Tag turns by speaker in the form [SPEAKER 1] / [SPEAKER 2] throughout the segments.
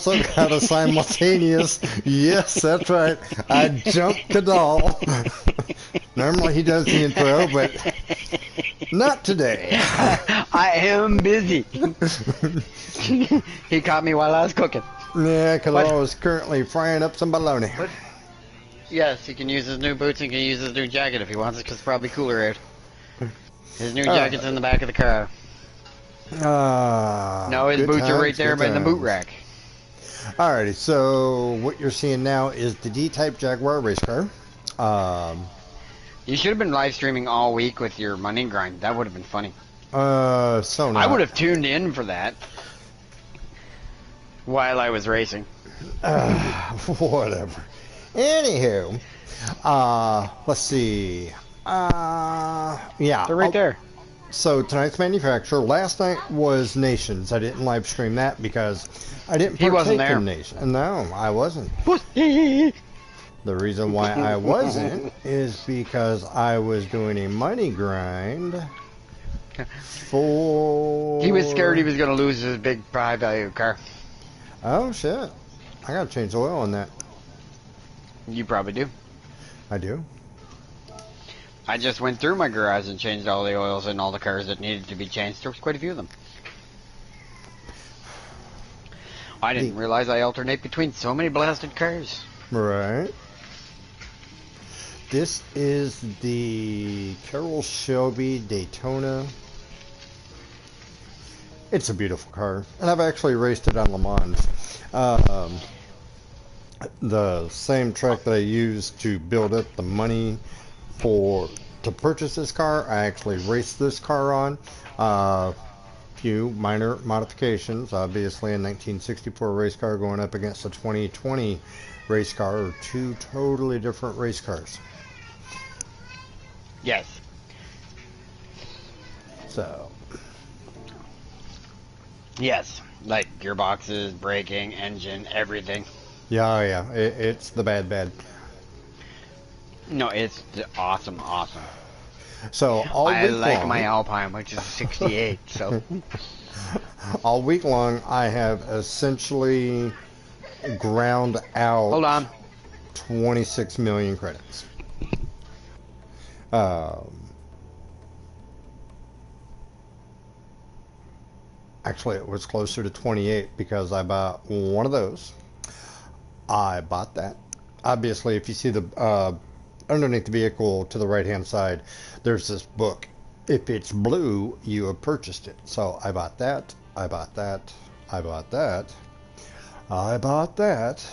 [SPEAKER 1] also got a simultaneous. Yes, that's right. I jumped the doll. Normally he does the intro, but not today.
[SPEAKER 2] I am busy. He caught me while I was cooking.
[SPEAKER 1] Yeah, because I was currently frying up some bologna.
[SPEAKER 2] But yes, he can use his new boots and can use his new jacket if he wants it, because it's probably cooler out. His new jacket's in the back of the car. No, his boots are right there by the boot rack.
[SPEAKER 1] Alrighty, so what you're seeing now is the D-Type Jaguar race car.
[SPEAKER 2] You should have been live streaming all week with your money grind. That would have been funny.
[SPEAKER 1] So not.
[SPEAKER 2] I would have tuned in for that while I was racing.
[SPEAKER 1] Whatever. Anywho, let's see. Yeah.
[SPEAKER 2] They're right there.
[SPEAKER 1] So tonight's manufacturer, last night was Nations. I didn't live stream that because I didn't
[SPEAKER 2] He wasn't
[SPEAKER 1] partake
[SPEAKER 2] there.
[SPEAKER 1] in Nations. No, I wasn't. The reason why I wasn't is because I was doing a money grind for...
[SPEAKER 2] He was scared he was going to lose his big high value car.
[SPEAKER 1] Oh, shit. I gotta change the oil on that.
[SPEAKER 2] You probably do.
[SPEAKER 1] I do.
[SPEAKER 2] I just went through my garage and changed all the oils in all the cars that needed to be changed. There was quite a few of them. I didn't realize I alternate between so many blasted cars.
[SPEAKER 1] Right. This is the Carroll Shelby Daytona. It's a beautiful car, and I've actually raced it on Le Mans. The same track that I used to build up the money to purchase this car, I actually raced this car on. Few minor modifications. Obviously, a 1964 race car going up against a 2020 race car are two totally different race cars.
[SPEAKER 2] Yes.
[SPEAKER 1] So.
[SPEAKER 2] Yes. Like gearboxes, braking, engine, everything.
[SPEAKER 1] Yeah, yeah. It's the bad.
[SPEAKER 2] No, it's awesome.
[SPEAKER 1] So all
[SPEAKER 2] I
[SPEAKER 1] week
[SPEAKER 2] like
[SPEAKER 1] long,
[SPEAKER 2] my Alpine, which is 68. So
[SPEAKER 1] all week long, I have essentially ground out.
[SPEAKER 2] hold on.
[SPEAKER 1] 26 million credits. Actually, it was closer to 28 because I bought one of those. I bought that. Obviously, if you see the underneath the vehicle to the right-hand side, there's this book. If it's blue, you have purchased it. So I bought that. I bought that. I bought that. I bought that.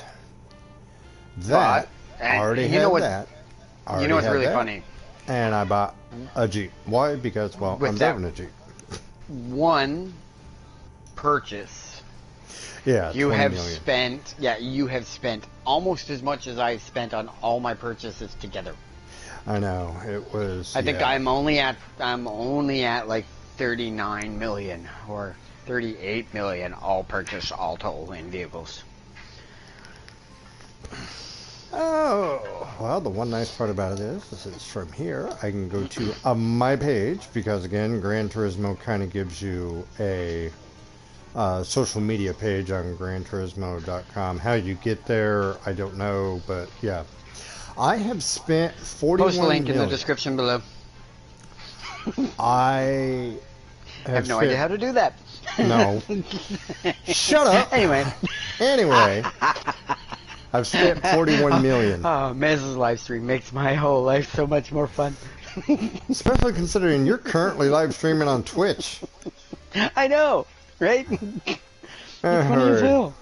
[SPEAKER 1] That. I already had that.
[SPEAKER 2] You know what's really funny?
[SPEAKER 1] And I bought a Jeep. Why? Because, well, I'm driving a Jeep.
[SPEAKER 2] One purchase.
[SPEAKER 1] Yeah,
[SPEAKER 2] you have
[SPEAKER 1] million.
[SPEAKER 2] spent. Yeah, you have spent almost as much as I've spent on all my purchases together.
[SPEAKER 1] I know it was.
[SPEAKER 2] I think I'm only at like 39 million or 38 million all purchase, all total in vehicles.
[SPEAKER 1] Oh, well, the one nice part about it is it's from here. I can go to my page because, again, Gran Turismo kind of gives you a social media page on GranTurismo.com. How you get there, I don't know, but yeah. I have spent 41
[SPEAKER 2] Post a link
[SPEAKER 1] million.
[SPEAKER 2] in the description below.
[SPEAKER 1] I
[SPEAKER 2] have no idea how to do that.
[SPEAKER 1] No. Shut up.
[SPEAKER 2] Anyway.
[SPEAKER 1] I've spent 41 million.
[SPEAKER 2] Oh, Mez's live stream makes my whole life so much more fun.
[SPEAKER 1] Especially considering you're currently live streaming on Twitch.
[SPEAKER 2] I know, right? It's funny as hell.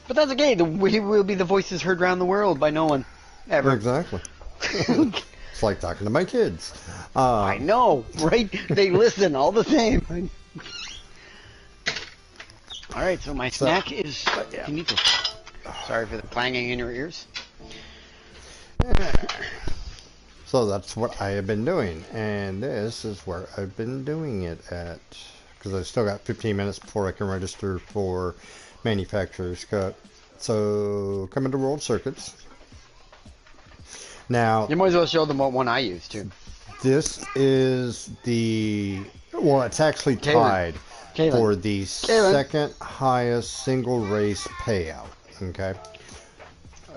[SPEAKER 2] But that's okay. We will be the voices heard around the world by no one, ever.
[SPEAKER 1] Exactly. It's like talking to my kids.
[SPEAKER 2] I know, right? They listen all the same. All right, so my snack is...
[SPEAKER 1] Yeah.
[SPEAKER 2] Sorry for the clanging in your ears.
[SPEAKER 1] So that's what I have been doing, and this is where I've been doing it at, because I've still got 15 minutes before I can register for Manufacturer's Cut. So coming to World Circuits. Now
[SPEAKER 2] you might as well show them what one I use too.
[SPEAKER 1] This is the, well, it's actually tied. for the
[SPEAKER 2] Kalen.
[SPEAKER 1] second highest single race payout. Okay.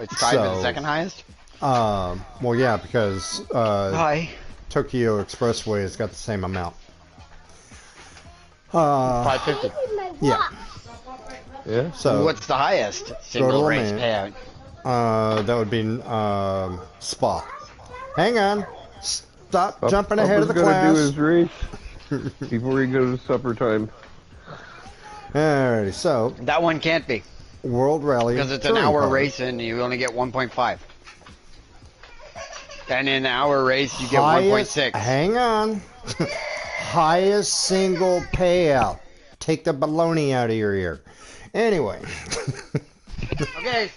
[SPEAKER 2] It's tied for the second highest?
[SPEAKER 1] Well, yeah, because
[SPEAKER 2] Hi.
[SPEAKER 1] Tokyo Expressway has got the same amount.
[SPEAKER 2] 550.
[SPEAKER 1] Yeah.
[SPEAKER 3] Yeah.
[SPEAKER 1] So
[SPEAKER 2] What's the highest single race payout?
[SPEAKER 1] that would be Spa. Hang on. Stop jumping ahead of the
[SPEAKER 3] gonna
[SPEAKER 1] class.
[SPEAKER 3] do his race before he goes to supper time.
[SPEAKER 1] Alrighty, so
[SPEAKER 2] That one can't be.
[SPEAKER 1] World Rally.
[SPEAKER 2] Because it's an
[SPEAKER 1] touring
[SPEAKER 2] hour
[SPEAKER 1] car.
[SPEAKER 2] race and you only get 1.5. And in an hour race, you get
[SPEAKER 1] Highest,
[SPEAKER 2] 1.6.
[SPEAKER 1] hang on. Highest single payout. Take the baloney out of your ear. Anyway.
[SPEAKER 2] Okay.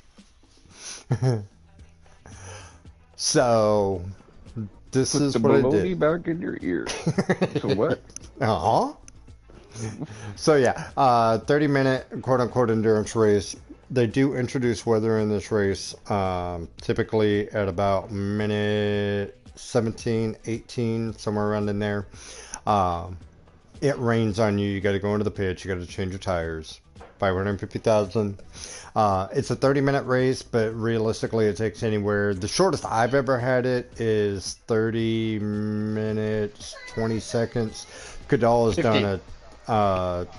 [SPEAKER 1] So, this
[SPEAKER 3] Put
[SPEAKER 1] is
[SPEAKER 3] the
[SPEAKER 1] what I
[SPEAKER 3] baloney
[SPEAKER 1] did.
[SPEAKER 3] back in your ear. So what?
[SPEAKER 1] So yeah, 30-minute quote-unquote endurance race. They do introduce weather in this race, typically at about minute 17, 18, somewhere around in there. It rains on you. You got to go into the pits. You got to change your tires. 550,000. It's a 30-minute race, but realistically, it takes anywhere. The shortest I've ever had it is 30 minutes, 20 seconds. Cadal has
[SPEAKER 2] 50.
[SPEAKER 1] done a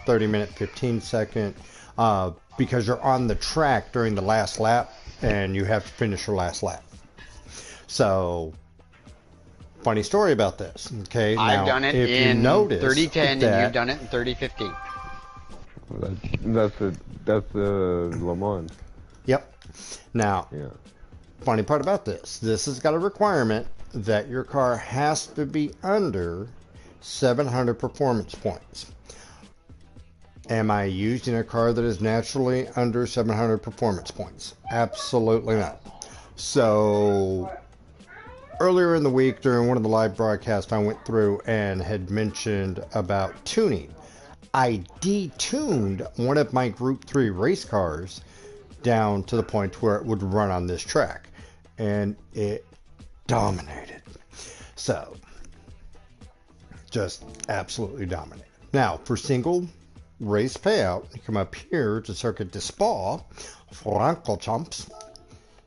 [SPEAKER 1] 30-minute, 15-second, because you're on the track during the last lap, and you have to finish your last lap. So, funny story about this. Okay,
[SPEAKER 2] I've
[SPEAKER 1] now,
[SPEAKER 2] done it
[SPEAKER 1] if
[SPEAKER 2] in
[SPEAKER 1] you notice
[SPEAKER 2] 3010
[SPEAKER 1] that,
[SPEAKER 2] and you've done it in 3015.
[SPEAKER 3] That's Le Mans.
[SPEAKER 1] Yep. Now,
[SPEAKER 3] Yeah.
[SPEAKER 1] funny part about this has got a requirement that your car has to be under 700 performance points. Am I using a car that is naturally under 700 performance points? Absolutely not. So, earlier in the week during one of the live broadcasts, I went through and had mentioned about tuning. I detuned one of my Group 3 race cars down to the point where it would run on this track. And it dominated. So, just absolutely dominated. Now, for single race payout, you come up here to Circuit de Spa, Francorchamps,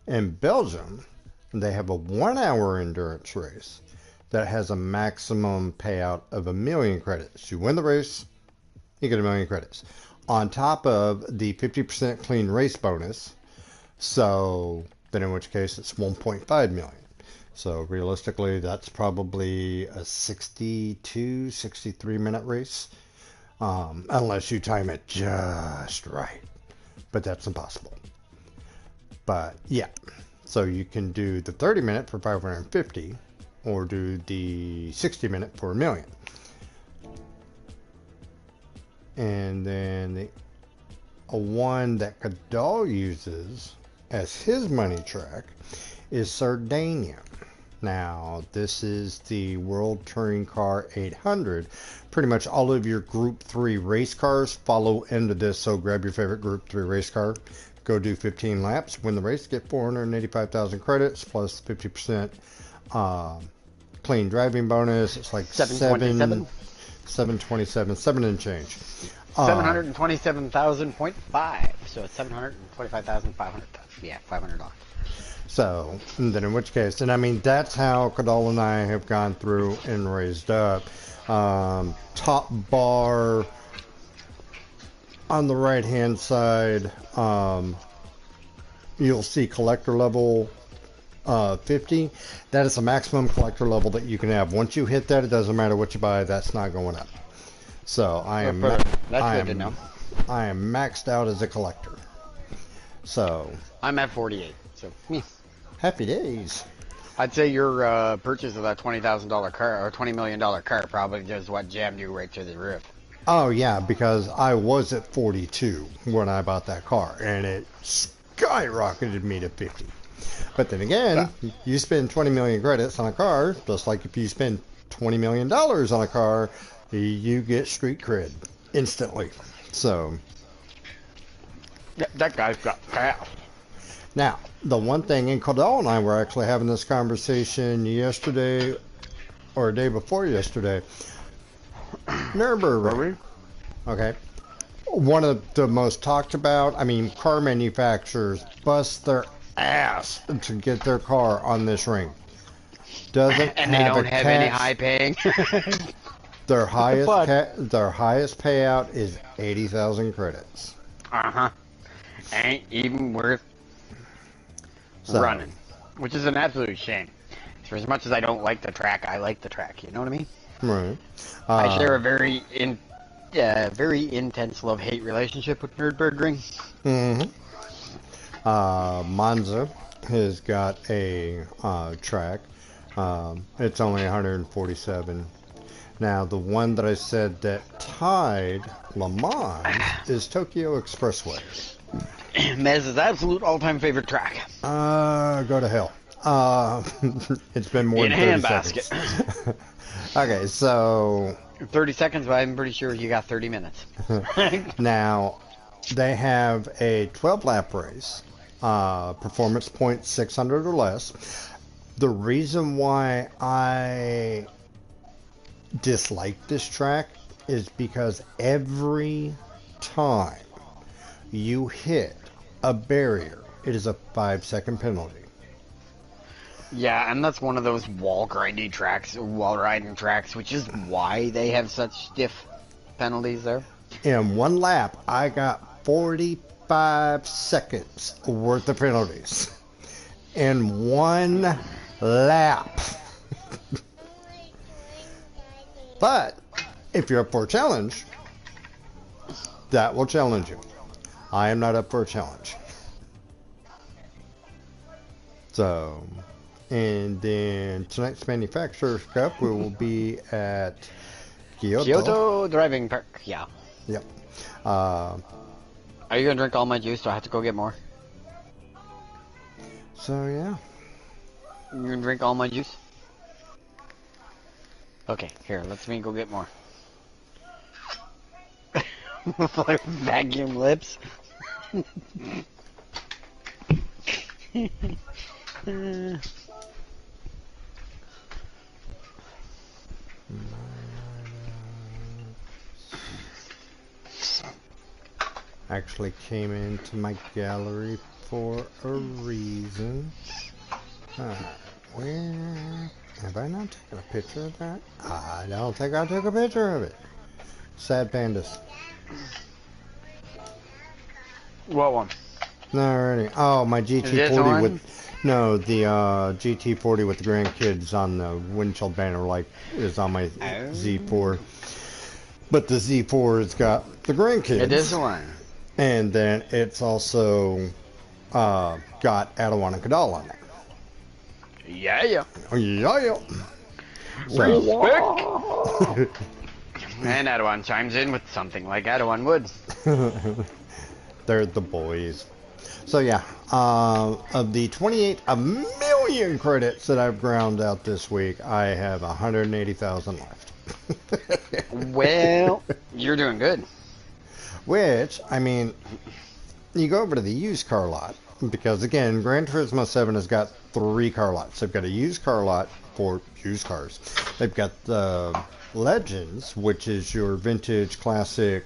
[SPEAKER 1] in Belgium. They have a 1-hour endurance race that has a maximum payout of 1,000,000 credits. You win the race, you get 1,000,000 credits. On top of the 50% clean race bonus, so then in which case it's 1.5 million. So realistically, that's probably a 62, 63-minute race, unless you time it just right. But that's impossible. But yeah, so you can do the 30-minute for 550, or do the 60-minute for 1,000,000. And then a one that Cadal uses as his money track is Sardinia. Now, this is the World Touring Car 800. Pretty much all of your Group 3 race cars follow into this, so grab your favorite Group 3 race car, go do 15 laps, win the race, get 485,000 credits, plus 50% clean driving bonus. It's like
[SPEAKER 2] 727?
[SPEAKER 1] 727, 7 and change.
[SPEAKER 2] 727,000.5. So it's 725,500. Yeah, $500.
[SPEAKER 1] So, and then in which case, and I mean, that's how Cadal and I have gone through and raised up. Top bar on the right hand side, you'll see collector level 50. That is the maximum collector level that you can have. Once you hit that, it doesn't matter what you buy, that's not going up. So I am
[SPEAKER 2] That's good to know.
[SPEAKER 1] I am maxed out as a collector. So
[SPEAKER 2] I'm at 48. So
[SPEAKER 1] happy days.
[SPEAKER 2] I'd say your purchase of that $20,000 car or $20 million car probably just what jammed you right to the roof.
[SPEAKER 1] Oh yeah, because I was at 42 when I bought that car, and it skyrocketed me to 50. But then again, you spend 20 million credits on a car, just like if you spend $20 million on a car, you get street cred instantly. So
[SPEAKER 2] That guy's got cash.
[SPEAKER 1] now, the one thing, and Cadal and I were actually having this conversation yesterday or a day before yesterday. Nürburgring. Okay. One of the most talked about, I mean, car manufacturers bust their ass to get their car on this ring. Doesn't
[SPEAKER 2] And they
[SPEAKER 1] have a
[SPEAKER 2] don't have any
[SPEAKER 1] catch.
[SPEAKER 2] high paying.
[SPEAKER 1] Their highest
[SPEAKER 2] But
[SPEAKER 1] their highest payout is 80,000 credits.
[SPEAKER 2] uh-huh. Ain't even worth
[SPEAKER 1] So,
[SPEAKER 2] running. Which is an absolute shame. For as much as I don't like the track, I like the track, you know what I mean?
[SPEAKER 1] right.
[SPEAKER 2] I share a very very intense love-hate relationship with Nürburgring.
[SPEAKER 1] Mm-hmm. Monza has got a track. It's only 147. Now, the one that I said that tied Le Mans is Tokyo Expressway.
[SPEAKER 2] Mez's absolute all-time favorite track.
[SPEAKER 1] Go to hell. It's been more
[SPEAKER 2] In a
[SPEAKER 1] than 30
[SPEAKER 2] handbasket.
[SPEAKER 1] seconds. Okay, so
[SPEAKER 2] 30 seconds, but I'm pretty sure you got 30 minutes.
[SPEAKER 1] now they have a 12-lap race, performance point 600 or less. The reason why I dislike this track is because every time you hit a barrier, it is a 5-second penalty.
[SPEAKER 2] Yeah, and that's one of those wall riding tracks, which is why they have such stiff penalties there.
[SPEAKER 1] In one lap, I got 45 seconds worth of penalties. In one lap. But if you're up for a challenge, that will challenge you. I am not up for a challenge. So, and then tonight's Manufacturer's Cup we will be at
[SPEAKER 2] Kyoto Driving Park, yeah.
[SPEAKER 1] Yep.
[SPEAKER 2] Are you gonna drink all my juice? Do I have to go get more?
[SPEAKER 1] So, yeah.
[SPEAKER 2] You gonna drink all my juice? Okay, here, let's me go get more. Like vacuum lips.
[SPEAKER 1] Actually came into my gallery for a reason. Where have I not taken a picture of that? I don't think I took a picture of it. Sad pandas.
[SPEAKER 2] What one?
[SPEAKER 1] Alrighty. Oh, my
[SPEAKER 2] this
[SPEAKER 1] GT40
[SPEAKER 2] one?
[SPEAKER 1] the GT40 with the grandkids on the windshield banner light is on my Z4. But the Z4 has got the grandkids.
[SPEAKER 2] It is one.
[SPEAKER 1] And then it's also got Adawan and Kadal on it.
[SPEAKER 2] Yeah, yeah.
[SPEAKER 1] Yeah.
[SPEAKER 2] Respect. And Adawan chimes in with something like Adawan would.
[SPEAKER 1] They're the boys. So yeah, of the 28 million credits that I've ground out this week, I have 180,000 left.
[SPEAKER 2] Well, you're doing good.
[SPEAKER 1] Which, I mean, you go over to the used car lot, because again, Gran Turismo 7 has got 3 car lots. They've got a used car lot for used cars. They've got the Legends, which is your vintage classic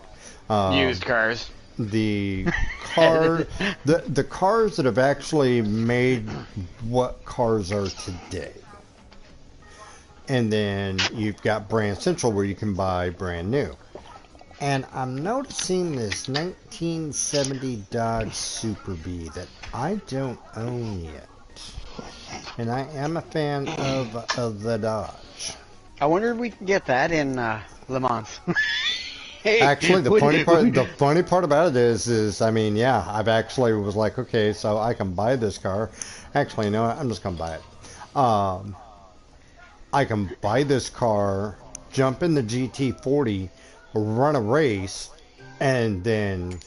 [SPEAKER 2] Used cars.
[SPEAKER 1] the car the cars that have actually made what cars are today. And then you've got Brand Central where you can buy brand new. And I'm noticing this 1970 Dodge Super Bee that I don't own yet. And I am a fan of the Dodge.
[SPEAKER 2] I wonder if we can get that in Le Mans.
[SPEAKER 1] Actually, the funny part about it is I mean, yeah, I've actually was like, okay, so I can buy this car. Actually, no, I'm just gonna buy it. I can buy this car, jump in the GT40, run a race, and then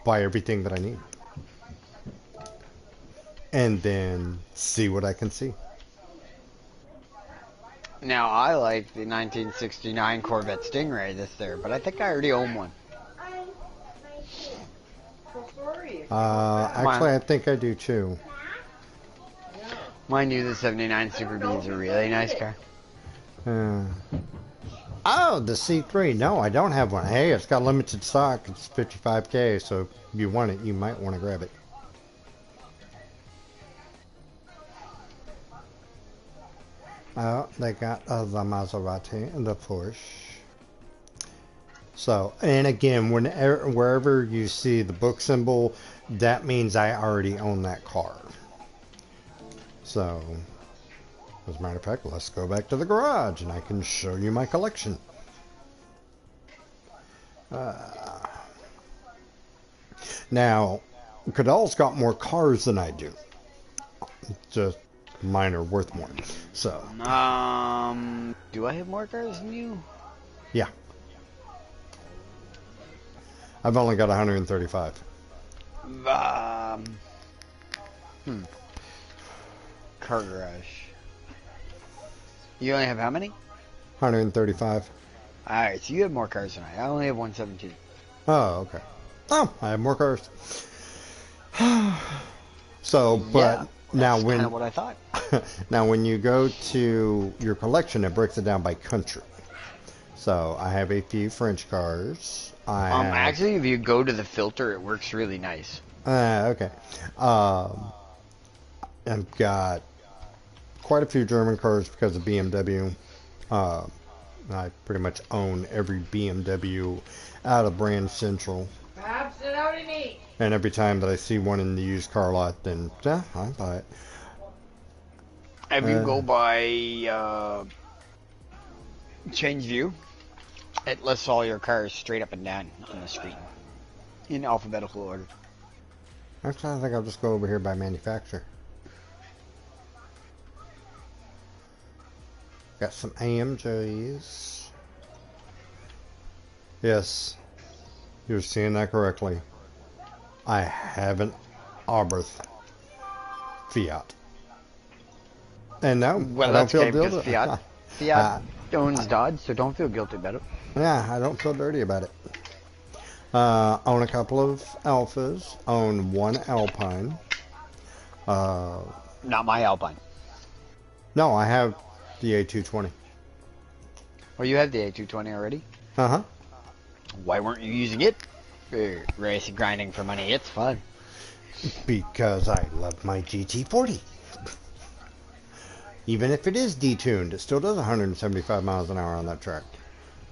[SPEAKER 1] buy everything that I need, and then see what I can see.
[SPEAKER 2] Now, I like the 1969 Corvette Stingray that's there, but I think I already own one.
[SPEAKER 1] Actually, I think I do too.
[SPEAKER 2] Mind you, the 79 Super Bee is a really nice car.
[SPEAKER 1] Oh, the C3. No, I don't have one. Hey, it's got limited stock. It's 55K, so if you want it, you might want to grab it. Oh, they got the Maserati and the Porsche. So, and again, wherever you see the book symbol, that means I already own that car. So, as a matter of fact, let's go back to the garage and I can show you my collection. Now, Cadell's got more cars than I do. Just mine are worth more. So,
[SPEAKER 2] Do I have more cars than you?
[SPEAKER 1] yeah. I've only got 135.
[SPEAKER 2] Car garage. You only have how many?
[SPEAKER 1] 135.
[SPEAKER 2] Alright, so you have more cars than I. I only have 117.
[SPEAKER 1] Oh, okay. Oh, I have more cars. So, but
[SPEAKER 2] Yeah,
[SPEAKER 1] now
[SPEAKER 2] that's
[SPEAKER 1] when
[SPEAKER 2] kind of what I thought.
[SPEAKER 1] now when you go to your collection, it breaks it down by country. So I have a few French cars. I have,
[SPEAKER 2] Actually, if you go to the filter, it works really nice.
[SPEAKER 1] okay. I've got quite a few German cars because of BMW. I pretty much own every BMW out of Brand Central.
[SPEAKER 4] Perhaps sit down and eat.
[SPEAKER 1] And every time that I see one in the used car lot, then yeah, I buy it.
[SPEAKER 2] If you go by change view, it lists all your cars straight up and down on the screen in alphabetical order.
[SPEAKER 1] Actually, I think I'll just go over here by manufacturer. Got some AMJs. Yes, you're seeing that correctly. I have an Abarth Fiat. And no,
[SPEAKER 2] Well,
[SPEAKER 1] I don't
[SPEAKER 2] that's
[SPEAKER 1] feel
[SPEAKER 2] okay because
[SPEAKER 1] guilty.
[SPEAKER 2] Fiat owns Dodge, so don't feel guilty about it.
[SPEAKER 1] Yeah, I don't feel dirty about it. Own a couple of Alphas. Own one Alpine.
[SPEAKER 2] Not my Alpine.
[SPEAKER 1] No, I have the A220.
[SPEAKER 2] Well, you have the A220 already.
[SPEAKER 1] Uh-huh.
[SPEAKER 2] Why weren't you using it? Racing, grinding for money. It's fun.
[SPEAKER 1] Because I love my GT40. Even if it is detuned, it still does 175 miles an hour on that track.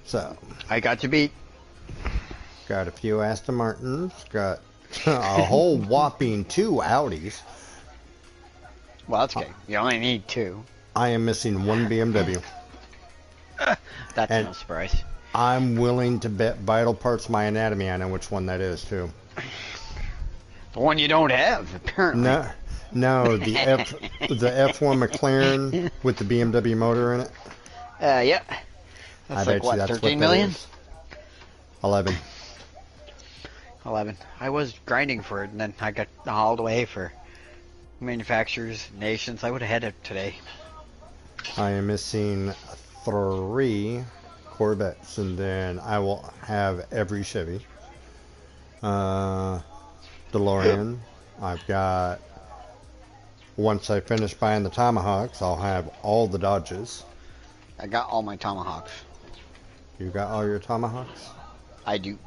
[SPEAKER 1] So,
[SPEAKER 2] I got you beat.
[SPEAKER 1] got a few Aston Martins, got a whole whopping 2 Audis.
[SPEAKER 2] Well, that's okay. You only need 2.
[SPEAKER 1] I am missing 1 BMW.
[SPEAKER 2] That's
[SPEAKER 1] And-
[SPEAKER 2] no surprise.
[SPEAKER 1] I'm willing to bet vital parts of my anatomy. I know which one that is, too.
[SPEAKER 2] The one you don't have, apparently.
[SPEAKER 1] No, the F1 McLaren with the BMW motor in it.
[SPEAKER 2] Yeah.
[SPEAKER 1] I
[SPEAKER 2] That's
[SPEAKER 1] bet
[SPEAKER 2] like
[SPEAKER 1] you
[SPEAKER 2] what,
[SPEAKER 1] that's
[SPEAKER 2] 13
[SPEAKER 1] what that
[SPEAKER 2] million?
[SPEAKER 1] is. 11.
[SPEAKER 2] 11. I was grinding for it, and then I got hauled away for manufacturers, nations. I would have had it today.
[SPEAKER 1] I am missing 3 Corvettes, and then I will have every Chevy. DeLorean. I've got, once I finish buying the Tomahawks, I'll have all the Dodges.
[SPEAKER 2] I got all my Tomahawks.
[SPEAKER 1] You got all your Tomahawks?
[SPEAKER 2] I do.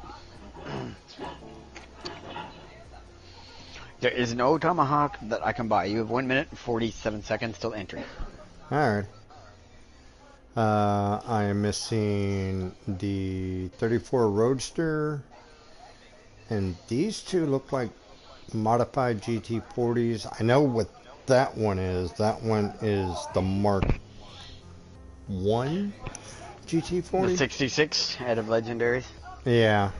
[SPEAKER 2] There is no Tomahawk that I can buy. You have 1 minute and 47 seconds till entry.
[SPEAKER 1] Alright. I am missing the 34 Roadster, and these 2 look like modified GT40s. I know what that one is. That one is the Mark 1
[SPEAKER 2] The
[SPEAKER 1] GT40.
[SPEAKER 2] 66 out of Legendaries.
[SPEAKER 1] Yeah.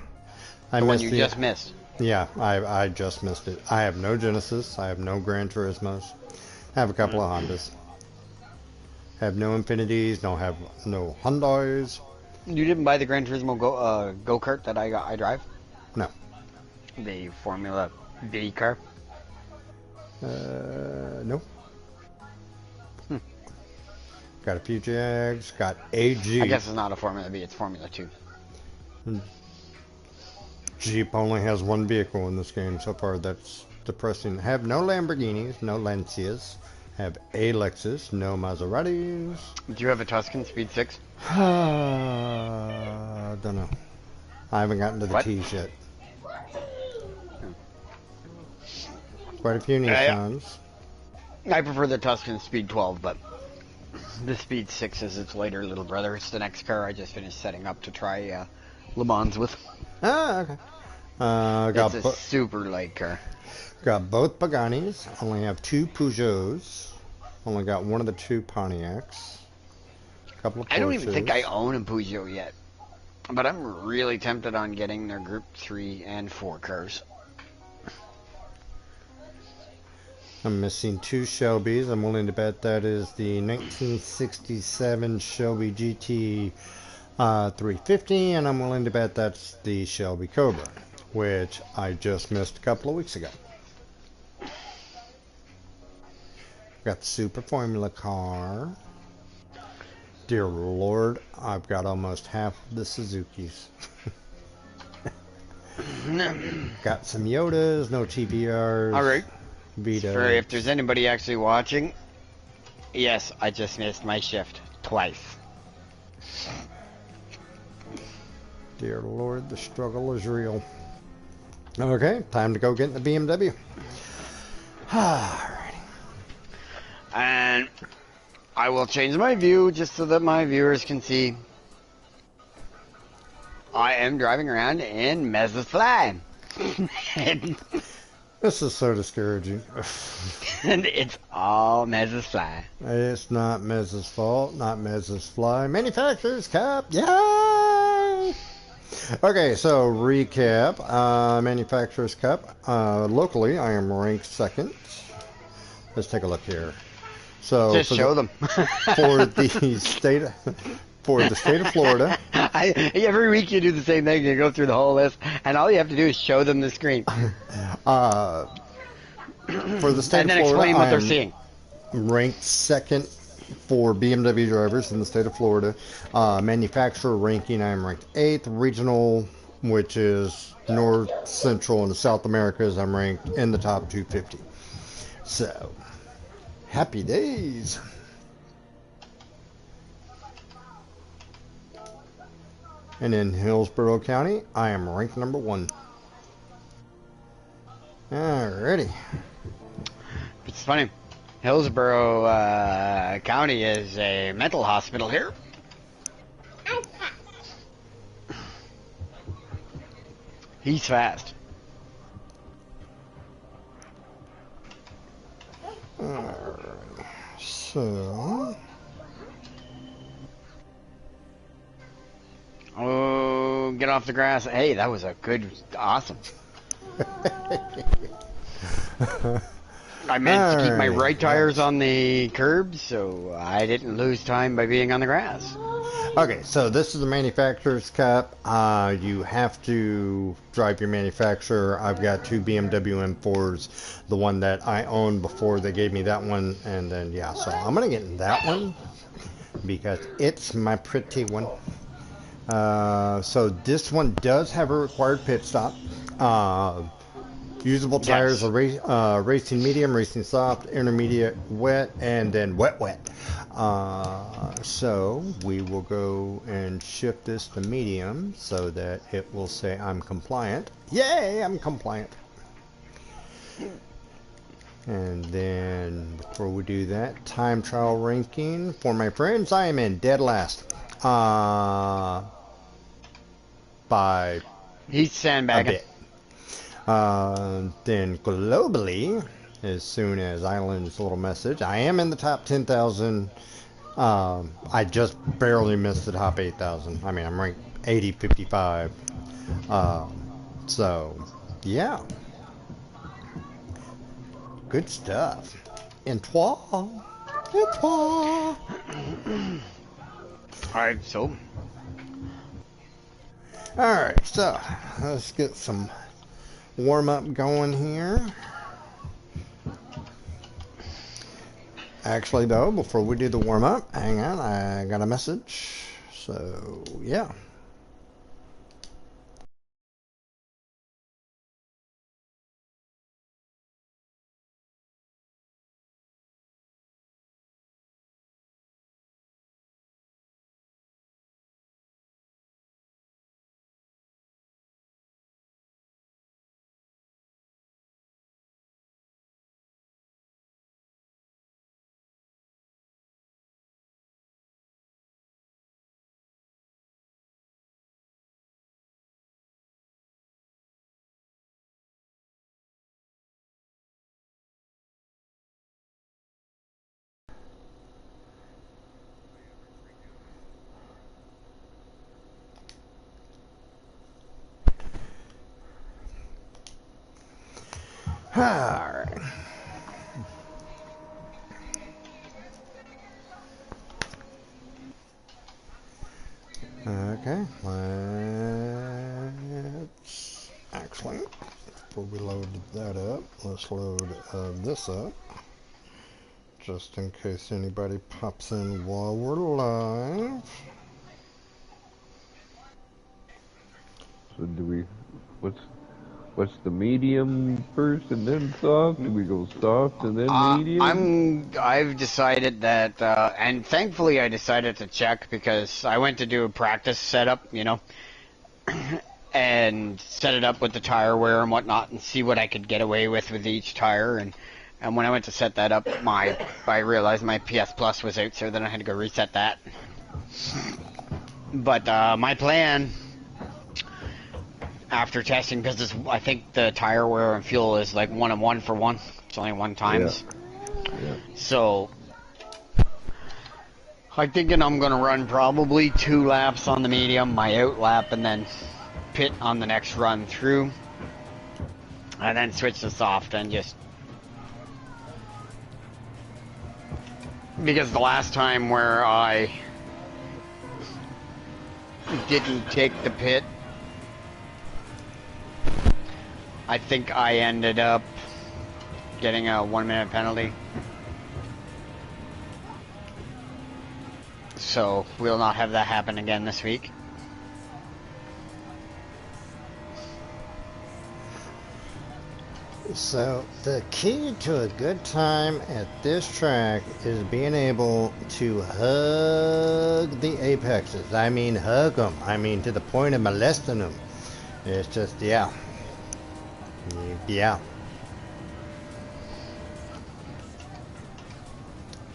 [SPEAKER 1] I
[SPEAKER 2] The one
[SPEAKER 1] missed
[SPEAKER 2] you
[SPEAKER 1] the,
[SPEAKER 2] just missed.
[SPEAKER 1] Yeah, I just missed it. I have no Genesis. I have no Gran Turismos. I have a couple of Hondas. Have no Infinities. No Hyundais.
[SPEAKER 2] You didn't buy the Gran Turismo go-kart that I drive?
[SPEAKER 1] No.
[SPEAKER 2] The Formula B car?
[SPEAKER 1] No. Got a few Jags. Got a Jeep.
[SPEAKER 2] I guess it's not a Formula B, it's Formula 2.
[SPEAKER 1] Jeep only has 1 vehicle in this game so far. That's depressing. Have no Lamborghinis, no Lancias, Have a Lexus, no Maseratis.
[SPEAKER 2] Do you have a Tuscan Speed 6?
[SPEAKER 1] Don't know. I haven't gotten to the
[SPEAKER 2] What?
[SPEAKER 1] T's yet. Quite a few
[SPEAKER 2] I,
[SPEAKER 1] Nissans.
[SPEAKER 2] I prefer the Tuscan Speed 12, but the Speed 6 is its later little brother. It's the next car I just finished setting up to try Le Mans with.
[SPEAKER 1] Ah, okay.
[SPEAKER 2] It's a super light car.
[SPEAKER 1] Got both Paganis. Only have 2 Peugeots. Only got one of the 2 Pontiacs. A couple of Porsches.
[SPEAKER 2] I don't even think I own a Peugeot yet. But I'm really tempted on getting their Group 3 and 4 cars.
[SPEAKER 1] I'm missing 2 Shelbys. I'm willing to bet that is the 1967 Shelby GT 350, and I'm willing to bet that's the Shelby Cobra, which I just missed a couple of weeks ago. Got the Super Formula car. Dear Lord, I've got almost half of the Suzukis. Got some Yodas, no TBRs.
[SPEAKER 2] All right.
[SPEAKER 1] Vita.
[SPEAKER 2] For if there's anybody actually watching, yes, I just missed my shift twice.
[SPEAKER 1] Dear Lord, the struggle is real. Okay, time to go get in the BMW. Alrighty.
[SPEAKER 2] And I will change my view just so that my viewers can see. I am driving around in Mrs. Fly. and
[SPEAKER 1] This is so discouraging.
[SPEAKER 2] it's all Mrs. Fly.
[SPEAKER 1] It's not Mrs. Fault, not Mrs. Fly. Manufacturer's Cup, yay! Okay, so recap. Manufacturer's Cup. Locally, I am ranked second. Let's take a look here. So
[SPEAKER 2] Just show them.
[SPEAKER 1] for the state of Florida.
[SPEAKER 2] Every week you do the same thing. You go through the whole list, and all you have to do is show them the screen.
[SPEAKER 1] For the state
[SPEAKER 2] and
[SPEAKER 1] of
[SPEAKER 2] then
[SPEAKER 1] Florida,
[SPEAKER 2] explain what
[SPEAKER 1] I
[SPEAKER 2] they're
[SPEAKER 1] am
[SPEAKER 2] seeing.
[SPEAKER 1] ranked second for BMW drivers in the state of Florida. Manufacturer ranking, I am ranked 8th. Regional, which is North, Central, and South Americas, I'm ranked in the top 250. So, happy days. And in Hillsborough County, I am ranked number 1. Alrighty.
[SPEAKER 2] It's funny. Hillsborough County is a mental hospital here. He's fast.
[SPEAKER 1] Alright. So...
[SPEAKER 2] Oh, get off the grass. Hey, that was a good, awesome. I meant to keep my right tires on the curb, so I didn't lose time by being on the grass.
[SPEAKER 1] Okay, so this is the manufacturer's cup. You have to drive your manufacturer. I've got 2 BMW M4s, the one that I owned before they gave me that one, and then yeah, so I'm gonna get in that one because it's my pretty one. So this one does have a required pit stop. Usable tires are racing medium, racing soft, intermediate, wet, and then wet. So we will go and shift this to medium so that it will say I'm compliant. Yay, I'm compliant. And then before we do that, time trial ranking for my friends, I am in dead last. By
[SPEAKER 2] He's
[SPEAKER 1] a
[SPEAKER 2] sandbagging.
[SPEAKER 1] bit. Then globally, as soon as Island's little message, I am in the top 10,000. I just barely missed the top 8,000. I mean, I'm ranked 80-55. So, yeah. Good stuff. En toi. En toi.
[SPEAKER 2] Alright, so.
[SPEAKER 1] Alright, so let's get some warm up going here. Actually, though, before we do the warm up, hang on, I got a message. So, yeah. Alright. Okay, let's actually, before we load that up, let's load this up, just in case anybody pops in while we're live.
[SPEAKER 3] So do we? What's the medium first and then soft? Do we go soft and then medium?
[SPEAKER 2] I've decided that, and thankfully I decided to check because I went to do a practice setup, you know, and set it up with the tire wear and whatnot, and see what I could get away with each tire. And when I went to set that up, I realized my PS Plus was out, so then I had to go reset that. But my plan, after testing, because I think the tire wear and fuel is like 1 and 1 for 1. It's only 1 times.
[SPEAKER 3] Yeah.
[SPEAKER 2] So I'm thinking I'm gonna run probably 2 laps on the medium, my out lap, and then pit on the next run through, and then switch to soft. And just because the last time where I didn't take the pit, I think I ended up getting a 1-minute penalty. So we'll not have that happen again this week.
[SPEAKER 1] So the key to a good time at this track is being able to hug the apexes. I mean hug them. I mean to the point of molesting them. It's just, yeah. Yeah.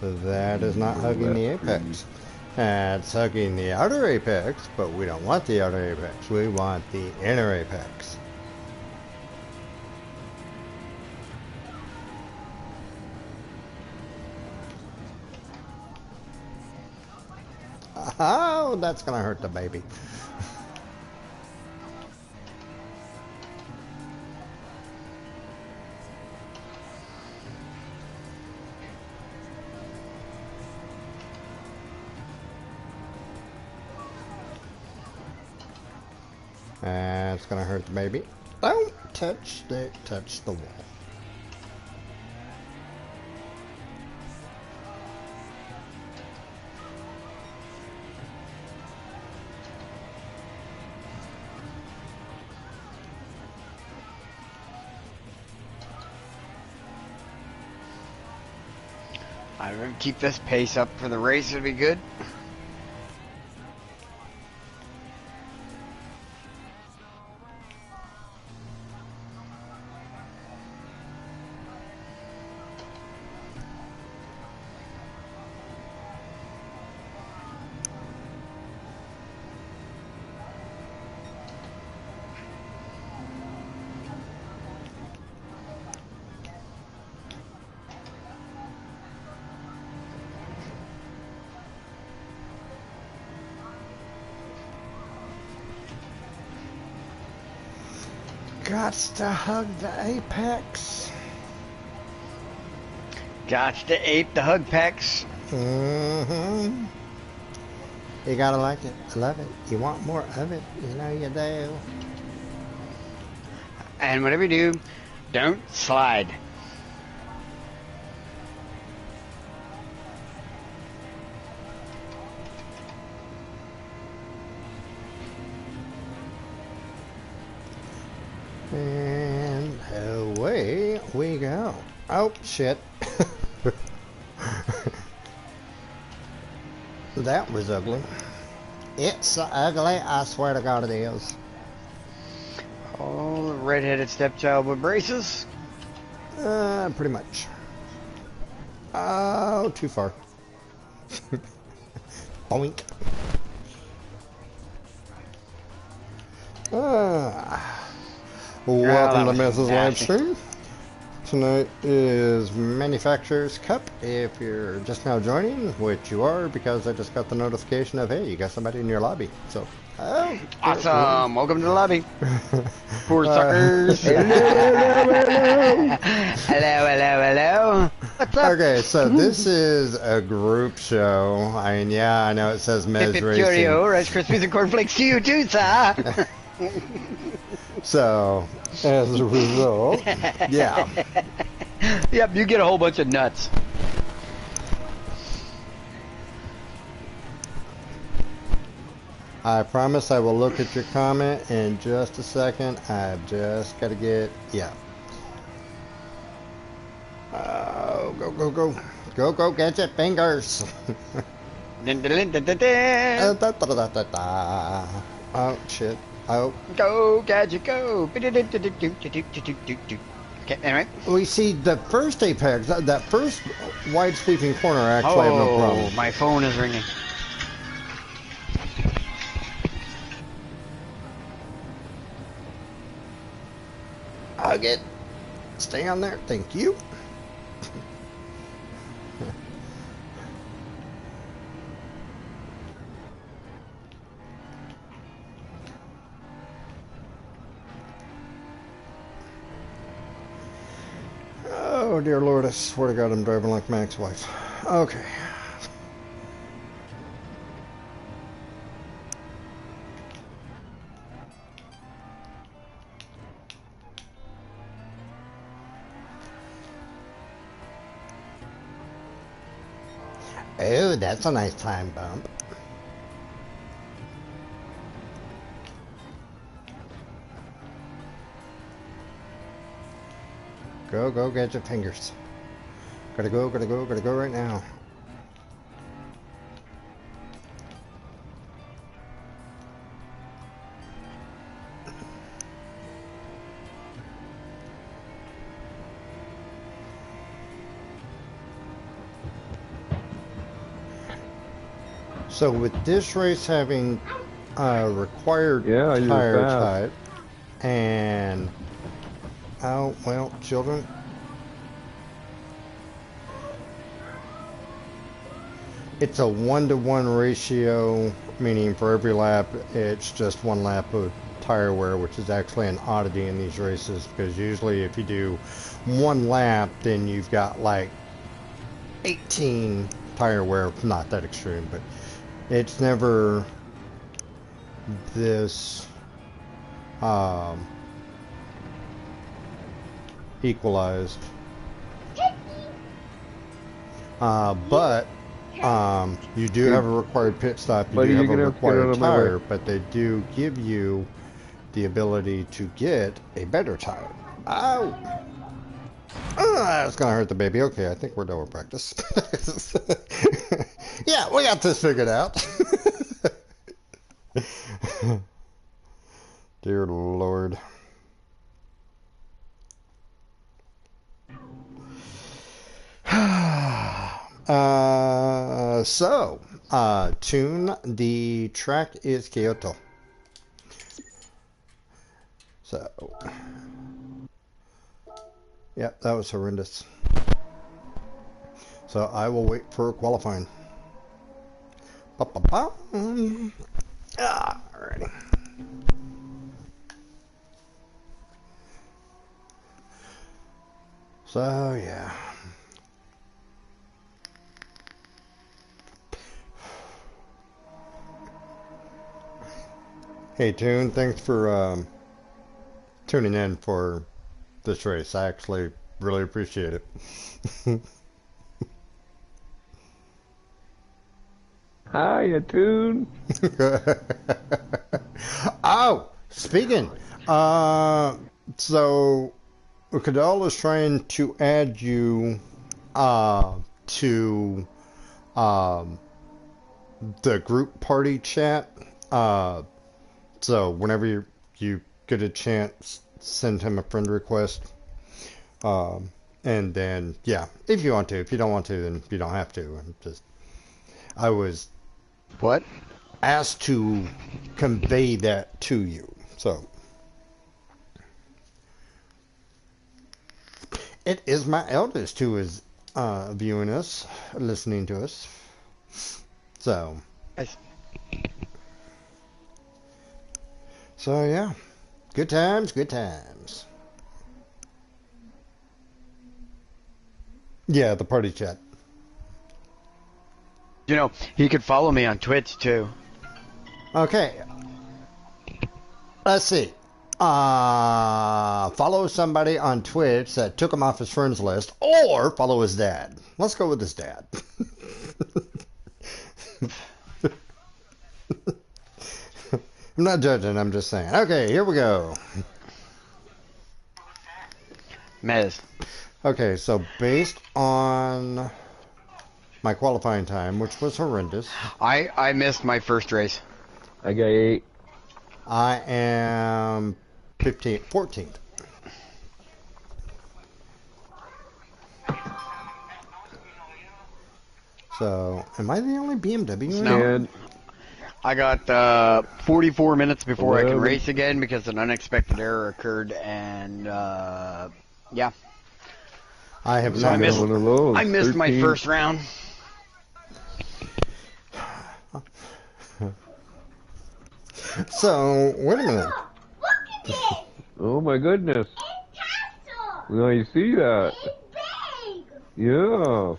[SPEAKER 1] That is not hugging the apex. That's hugging the outer apex, but we don't want the outer apex. We want the inner apex. Oh, that's gonna hurt the baby. It's gonna hurt the baby. Don't touch the wall.
[SPEAKER 2] I'm gonna keep this pace up for the race. It'll be good.
[SPEAKER 1] Gots to hug the apex.
[SPEAKER 2] Gots to ape the hug packs.
[SPEAKER 1] Mm-hmm. You gotta like it, love it. You want more of it, you know you do.
[SPEAKER 2] And whatever you do, don't slide.
[SPEAKER 1] And away we go. Oh, shit. That was ugly. It's so ugly, I swear to God it is.
[SPEAKER 2] Oh, the red-headed stepchild with braces.
[SPEAKER 1] Pretty much. Oh, too far. Boink. Welcome to Mrs. Livestream. Tonight is Manufacturer's Cup. If you're just now joining, which you are because I just got the notification of, hey, you got somebody in your lobby. So Oh,
[SPEAKER 2] Awesome. Welcome to the lobby. Poor
[SPEAKER 1] uh,
[SPEAKER 2] suckers.
[SPEAKER 3] Hello, hello, hello.
[SPEAKER 2] Hello, hello, hello. What's up?
[SPEAKER 1] okay, so this is a group show. I mean, yeah, I know it says
[SPEAKER 2] Hip
[SPEAKER 1] Mez
[SPEAKER 2] hip
[SPEAKER 1] Racing.
[SPEAKER 2] cheerio, Rice Krispies and cornflakes to you too, sir.
[SPEAKER 1] So, as a result, yeah.
[SPEAKER 2] Yep, you get a whole bunch of nuts.
[SPEAKER 1] I promise I will look at your comment in just a second. I've just got to get, yeah. Go, go, go. Go, go, gadget fingers.
[SPEAKER 2] Dun, dun, dun, dun, dun.
[SPEAKER 1] Da, da, da, da, da. Oh, shit. Oh.
[SPEAKER 2] Go, gadget, go. Okay, anyway.
[SPEAKER 1] We see the first apex, that first wide sweeping corner, actually, I have no problem.
[SPEAKER 2] Oh, my phone is ringing.
[SPEAKER 1] I'll get. Stay on there. Thank you. Oh, dear Lord, I swear to God, I'm driving like my ex-wife. Okay. Oh, that's a nice time bump. Go, go, get your fingers. Gotta go, gotta go, gotta go right now. So with this race having required
[SPEAKER 3] Yeah, you're
[SPEAKER 1] tire
[SPEAKER 3] fast.
[SPEAKER 1] type and oh well, children. It's a 1-to-1 ratio, meaning for every lap, it's just 1 lap of tire wear, which is actually an oddity in these races because usually if you do 1 lap, then you've got like 18 tire wear. Not that extreme, but it's never this equalized. But you do have a required pit stop. You
[SPEAKER 3] Buddy,
[SPEAKER 1] do have
[SPEAKER 3] you're
[SPEAKER 1] a
[SPEAKER 3] gonna have to get out
[SPEAKER 1] required
[SPEAKER 3] of my way.
[SPEAKER 1] tire, but they do give you the ability to get a better tire. Ow! That's gonna hurt the baby. Okay, I think we're done with practice. Yeah, we got this figured out. Dear Lord. Tune, the track is Kyoto. So, yeah, that was horrendous. So I will wait for qualifying. Ba-ba-ba. Alrighty. So, yeah. Hey, Tune, thanks for tuning in for this race. I actually really appreciate it.
[SPEAKER 3] Hiya, Tune.
[SPEAKER 1] Oh, speaking. So Cadell is trying to add you to the group party chat. So whenever you get a chance, send him a friend request. And then, yeah, if you want to. If you don't want to, then you don't have to. I was
[SPEAKER 2] What?
[SPEAKER 1] asked to convey that to you. So it is my eldest who is viewing us, listening to us. So
[SPEAKER 2] Nice.
[SPEAKER 1] So yeah, good times, good times. Yeah, the party chat.
[SPEAKER 2] You know, he could follow me on Twitch too.
[SPEAKER 1] Okay, let's see. Follow somebody on Twitch that took him off his friends list, or follow his dad. Let's go with his dad. I'm not judging, I'm just saying. Okay, here we go.
[SPEAKER 2] Mez.
[SPEAKER 1] Okay, so based on my qualifying time, which was horrendous,
[SPEAKER 2] I missed my first race.
[SPEAKER 3] I got 8.
[SPEAKER 1] I am 14th. So, am I the only BMW?
[SPEAKER 2] No.
[SPEAKER 3] And
[SPEAKER 2] I got 44 minutes before I can
[SPEAKER 3] 11.
[SPEAKER 2] race again because an unexpected error occurred, and yeah.
[SPEAKER 1] I have
[SPEAKER 2] So I
[SPEAKER 1] not
[SPEAKER 2] missed,
[SPEAKER 3] one of those.
[SPEAKER 2] I missed my
[SPEAKER 3] 13.
[SPEAKER 2] first round.
[SPEAKER 1] So, wait a minute.
[SPEAKER 3] Oh my goodness. Now you see that. Yeah.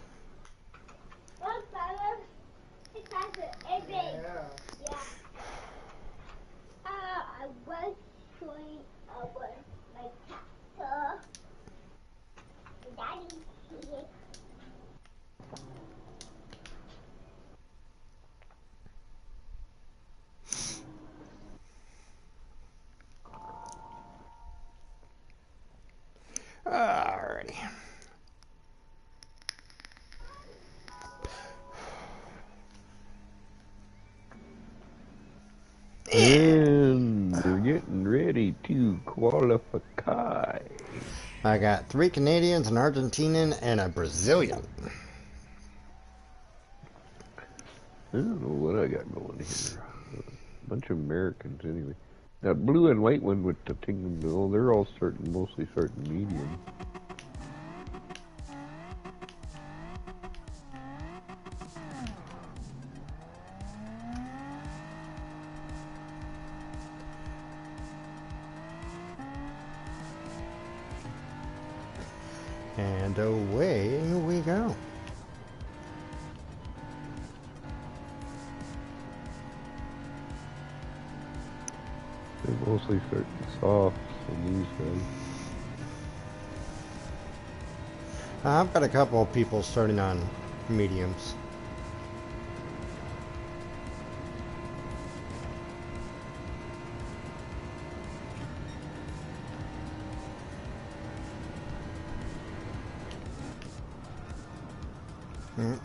[SPEAKER 1] Alrighty.
[SPEAKER 3] And we're getting ready to qualify.
[SPEAKER 1] I got 3 Canadians, an Argentinian, and a Brazilian.
[SPEAKER 3] I don't know what I got going here. A bunch of Americans anyway. That blue and white one with the Tingham Bill, they're all mostly starting medium.
[SPEAKER 1] And away we go.
[SPEAKER 3] They're mostly starting soft on these guys.
[SPEAKER 1] I've got a couple of people starting on mediums.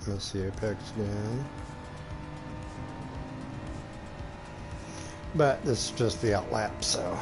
[SPEAKER 1] Let's see, Apex again. But this is just the outlap, so.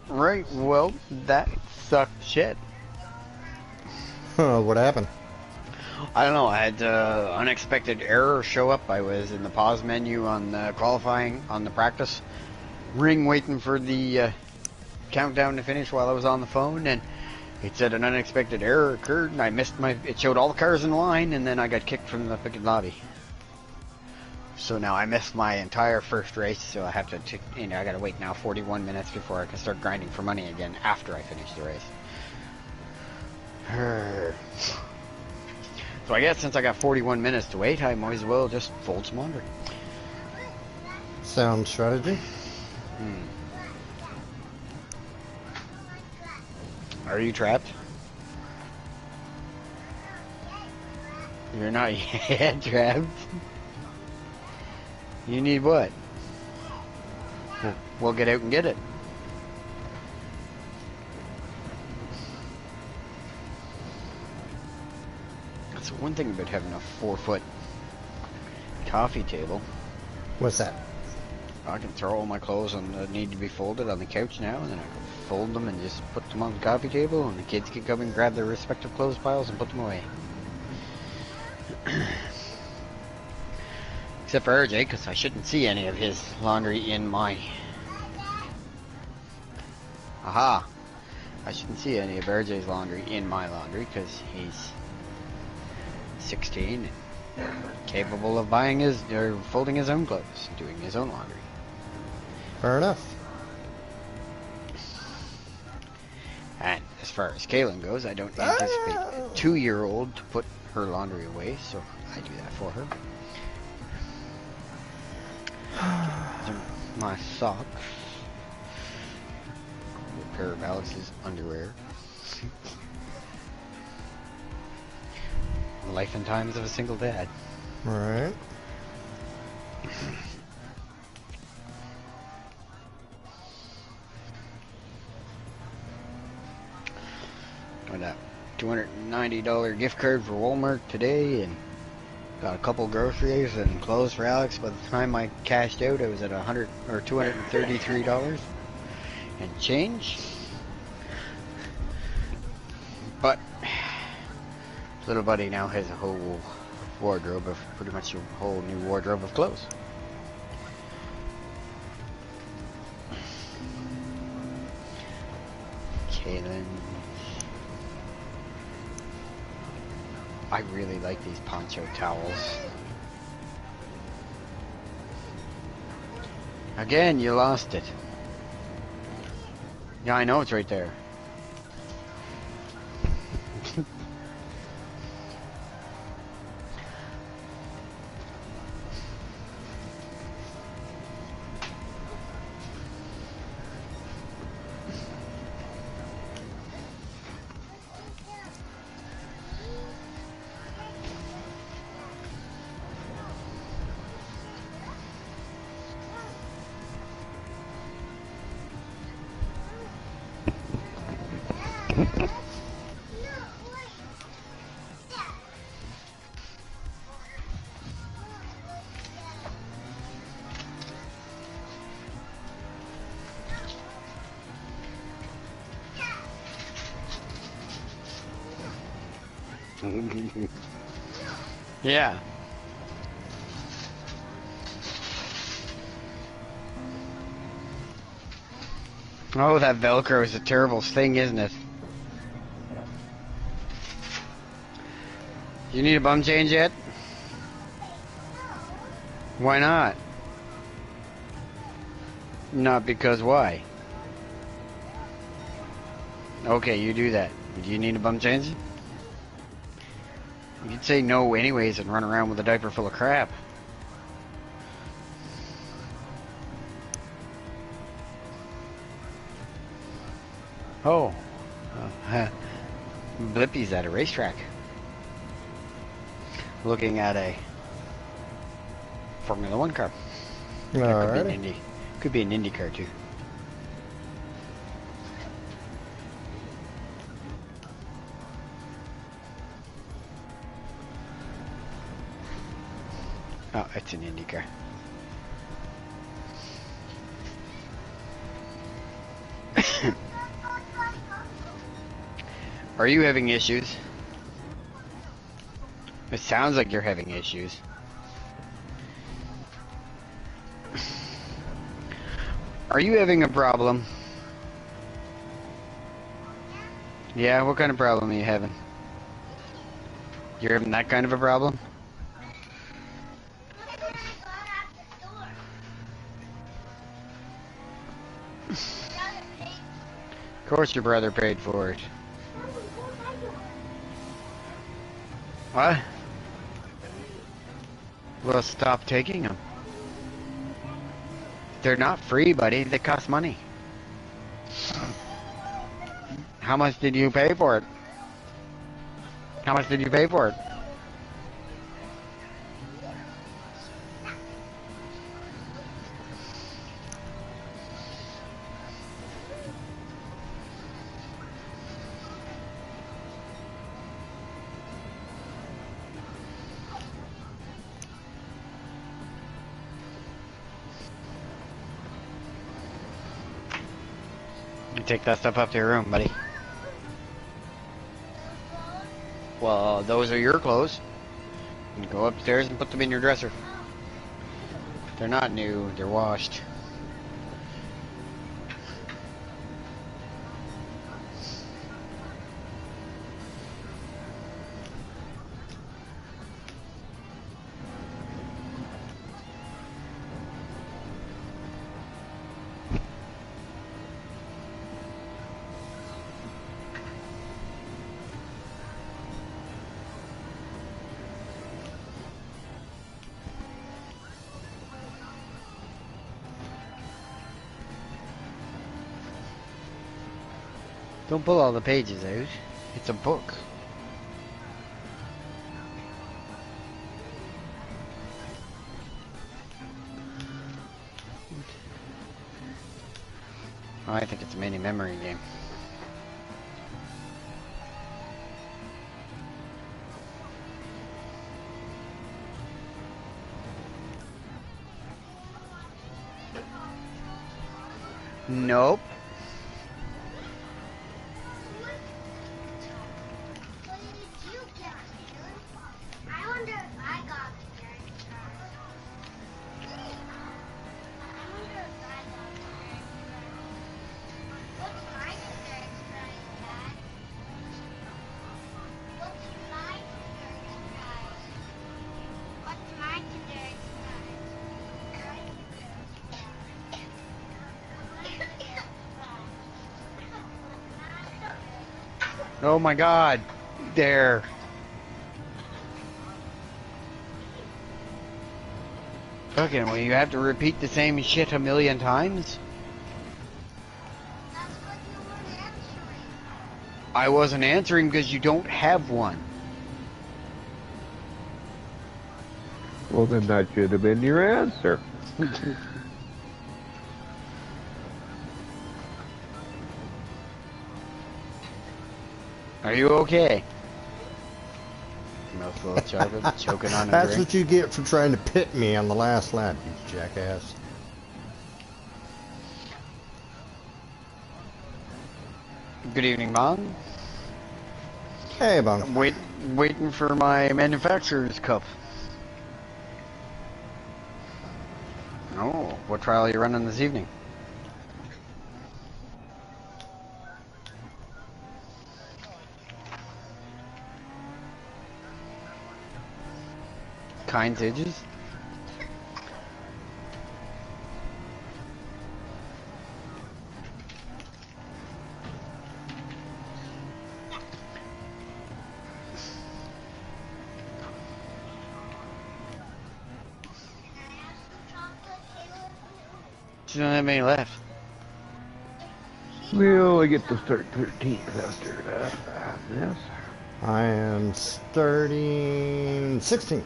[SPEAKER 2] Right, well, that sucked shit.
[SPEAKER 1] What happened?
[SPEAKER 2] I don't know, I had unexpected error show up. I was in the pause menu on the qualifying, on the practice ring, waiting for the countdown to finish while I was on the phone, and it said an unexpected error occurred, and I missed it showed all the cars in line, and then I got kicked from the picking lobby. So now I missed my entire first race, so I have to, I gotta wait now 41 minutes before I can start grinding for money again after I finish the race. So I guess since I got 41 minutes to wait, I might as well just fold some laundry.
[SPEAKER 1] Sound strategy?
[SPEAKER 2] Are you trapped? You're not yet trapped. You need what? We'll get out and get it. That's one thing about having a 4-foot coffee table.
[SPEAKER 1] What's that?
[SPEAKER 2] I can throw all my clothes that need to be folded on the couch now, and then I go fold them and just put them on the coffee table, and the kids can come and grab their respective clothes piles and put them away. Except for RJ, because I shouldn't see any of his laundry in my... Aha! I shouldn't see any of RJ's laundry in my laundry, because he's 16 and capable of buying his, or folding his own clothes, doing his own laundry.
[SPEAKER 1] Fair enough.
[SPEAKER 2] And as far as Kaylin goes, I don't anticipate a 2-year-old to put her laundry away, so I do that for her. My socks. A pair of Alex's underwear. Life and times of a single dad.
[SPEAKER 1] Right.
[SPEAKER 2] Got a $290 gift card for Walmart today, and got a couple groceries and clothes for Alex. By the time I cashed out, I was at $233 and change. But little buddy now has a whole wardrobe of, pretty much a whole new wardrobe of clothes. Kaylin. I really like these poncho towels. Again, you lost it. Yeah, I know it's right there. Yeah. Oh, that Velcro is a terrible thing, isn't it? You need a bum change yet? Why not? Not because why? Okay, you do that. Do you need a bum change? You could say no anyways and run around with a diaper full of crap. Oh. Blippi's at a racetrack. Looking at a Formula 1 car. Could be an Indy car too. Oh, it's an Indy car. Are you having issues? It sounds like you're having issues. Are you having a problem? Yeah, what kind of problem are you having? You're having that kind of a problem? Of course your brother paid for it. What? Well, stop taking them. They're not free, buddy. They cost money. How much did you pay for it? How much did you pay for it? take that stuff up to your room, buddy. Well, those are your clothes. You go upstairs and put them in your dresser. They're not new, they're washed. Don't pull all the pages out. It's a book. I think it's a mini memory game. Nope. Oh my god. There. Okay, well, you have to repeat the same shit a million times?
[SPEAKER 5] That's what you were answering.
[SPEAKER 2] I wasn't answering because you don't have one.
[SPEAKER 3] Well, then that should have been your answer.
[SPEAKER 2] Are you okay? Mouthful of chocolate, choking on a
[SPEAKER 1] That's
[SPEAKER 2] drink.
[SPEAKER 1] what you get for trying to pit me on the last lap, you jackass.
[SPEAKER 2] Good evening, Mom.
[SPEAKER 1] Hey,
[SPEAKER 2] I'm
[SPEAKER 1] Bong.
[SPEAKER 2] waiting for my manufacturer's cup. Oh, what trial are you running this evening? Kind edges?
[SPEAKER 5] Can I have some chocolate, Caleb?
[SPEAKER 2] She don't have any left.
[SPEAKER 3] We only get to start 13th after that. Yes.
[SPEAKER 1] I am starting 16th.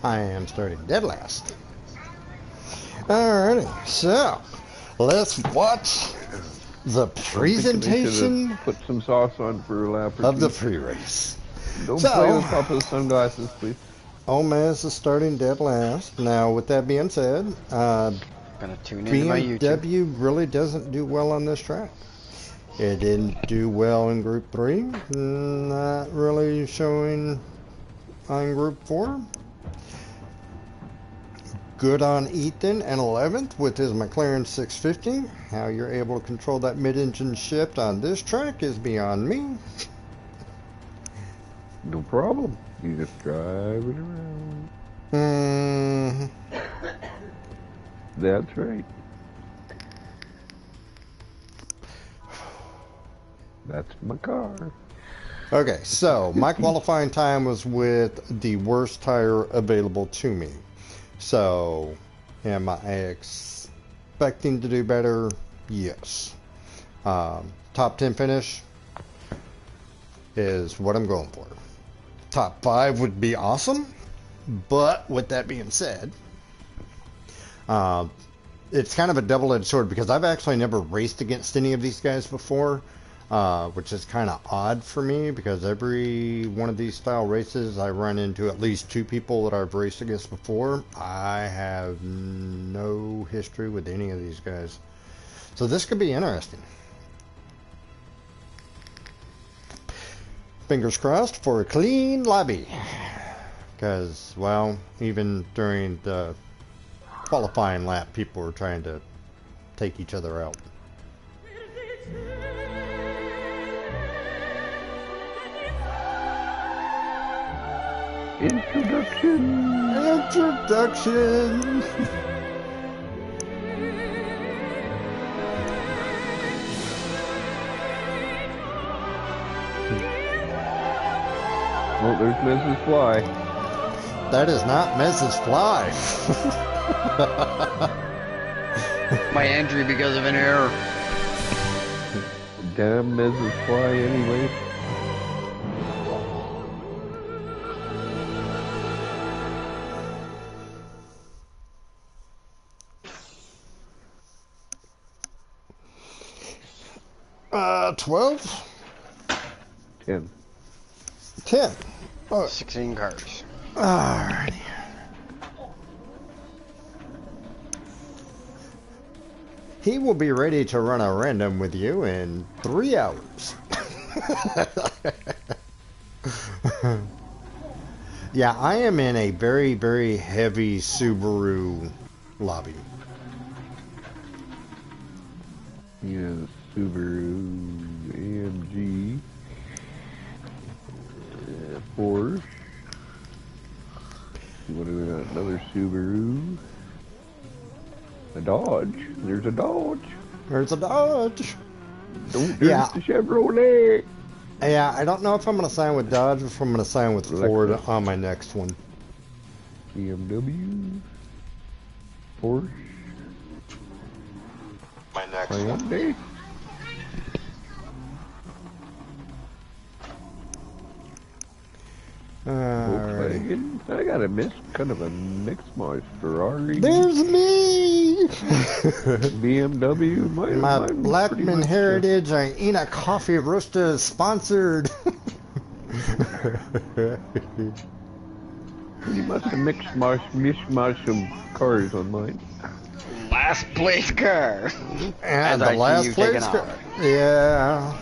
[SPEAKER 1] I am starting dead last. Alrighty, so let's watch the
[SPEAKER 3] I think they
[SPEAKER 1] presentation
[SPEAKER 3] should've put some sauce on for a lap or
[SPEAKER 1] of
[SPEAKER 3] two.
[SPEAKER 1] the pre-race.
[SPEAKER 3] Don't
[SPEAKER 1] So-
[SPEAKER 3] play with Papa's sunglasses, please.
[SPEAKER 1] Omez is starting dead last. Now, with that being said,
[SPEAKER 2] Gonna tune into my YouTube.
[SPEAKER 1] BMW really doesn't do well on this track. It didn't do well in Group 3. Not really showing on Group 4. Good on Ethan and 11th with his McLaren 650. How you're able to control that mid-engine shift on this track is beyond me.
[SPEAKER 3] No problem. You just drive it around.
[SPEAKER 1] Mm,
[SPEAKER 3] That's right. That's my car.
[SPEAKER 1] okay, so my qualifying time was with the worst tire available to me. So, am I expecting to do better? Yes. Top 10 finish is what I'm going for. Top 5 would be awesome, but with that being said, it's kind of a double-edged sword because I've actually never raced against any of these guys before. which is kind of odd for me because every one of these style races I run into at least two people that I've raced against before. I have no history with any of these guys. So this could be interesting. Fingers crossed for a clean lobby. Because, well, even during the qualifying lap, people were trying to take each other out. Introduction.
[SPEAKER 3] Oh, there's Mrs. Fly.
[SPEAKER 1] That is not Mrs. Fly.
[SPEAKER 2] My entry because of an error.
[SPEAKER 3] Damn Mrs. Fly anyway.
[SPEAKER 1] Uh, 12?
[SPEAKER 3] 10.
[SPEAKER 1] 10. Oh,
[SPEAKER 2] 16 cars.
[SPEAKER 1] alrighty. He will be ready to run a random with you in 3 hours. Yeah, I am in a very, very heavy Subaru lobby.
[SPEAKER 3] Yeah, Subaru AMG. Porsche. What do we got? Another Subaru. A Dodge. There's a Dodge.
[SPEAKER 1] There's a Dodge.
[SPEAKER 3] Don't
[SPEAKER 1] Yeah.
[SPEAKER 3] the Chevrolet.
[SPEAKER 1] Yeah, I don't know if I'm going to sign with Dodge or if I'm going to sign with Ford
[SPEAKER 3] Lexus.
[SPEAKER 1] on my next one.
[SPEAKER 3] BMW. Porsche.
[SPEAKER 1] My next one.
[SPEAKER 3] Hyundai.
[SPEAKER 1] Alrighty.
[SPEAKER 3] Volkswagen. I got a kind of a mix my Ferrari.
[SPEAKER 1] There's me!
[SPEAKER 3] BMW.
[SPEAKER 1] My
[SPEAKER 3] mine's pretty
[SPEAKER 1] Blackman
[SPEAKER 3] much,
[SPEAKER 1] Heritage, I ain't a coffee roaster is sponsored.
[SPEAKER 3] Pretty much a mishmash of cars on mine.
[SPEAKER 2] Last place car.
[SPEAKER 1] And
[SPEAKER 2] As
[SPEAKER 1] the
[SPEAKER 2] I see
[SPEAKER 1] last
[SPEAKER 2] you
[SPEAKER 1] place
[SPEAKER 2] taking
[SPEAKER 1] car.
[SPEAKER 2] off.
[SPEAKER 1] Yeah.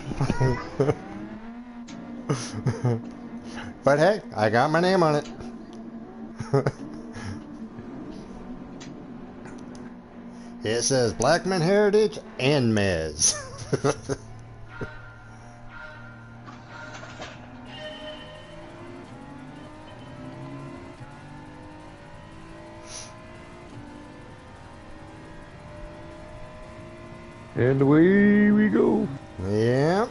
[SPEAKER 1] But hey, I got my name on it. It says Blackman Heritage and Mez.
[SPEAKER 3] And away we go.
[SPEAKER 1] Yeah.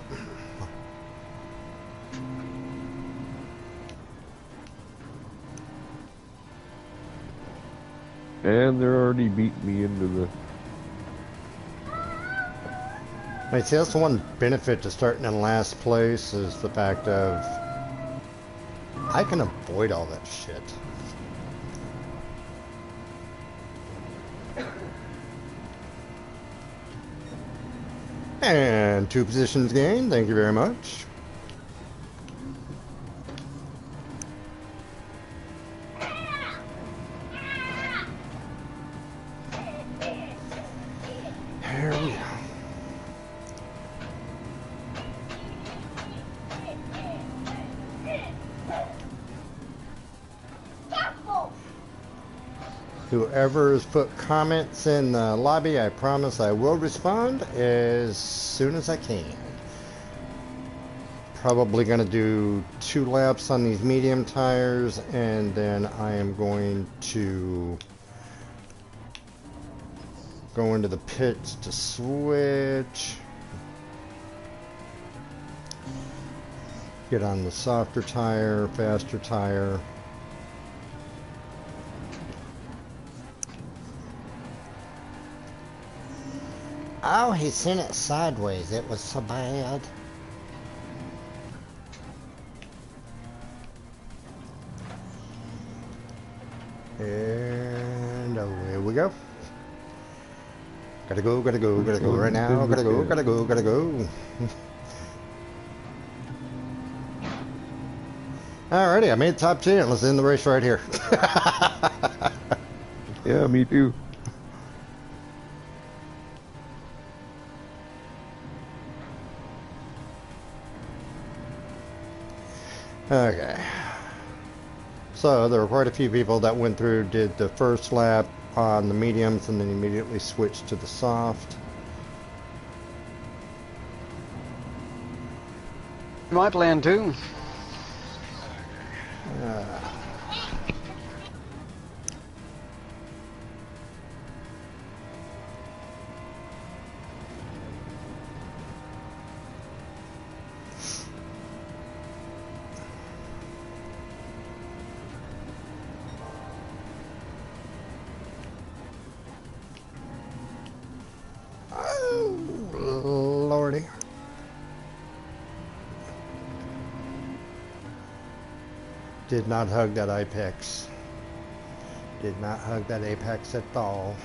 [SPEAKER 3] And they're already beating me into the...
[SPEAKER 1] I see that's the one benefit to starting in last place is the fact of I can avoid all that shit. And 2 positions gained, thank you very much. Here we go. Whoever has put comments in the lobby, I promise I will respond as soon as I can. Probably going to do 2 laps on these medium tires, and then I am going to go into the pits to switch. Get on the softer tire, faster tire. Oh, he sent it sideways. It was so bad. And away we go. Gotta go right now. Gotta go. Alrighty, I made top 10. Let's end the race right here.
[SPEAKER 3] Yeah, me too.
[SPEAKER 1] Okay. So there were quite a few people that went through, did the first lap on the mediums, and then immediately switched to the soft.
[SPEAKER 2] My plan too.
[SPEAKER 1] Oh, Lordy. Did not hug that apex. Did not hug that apex at all.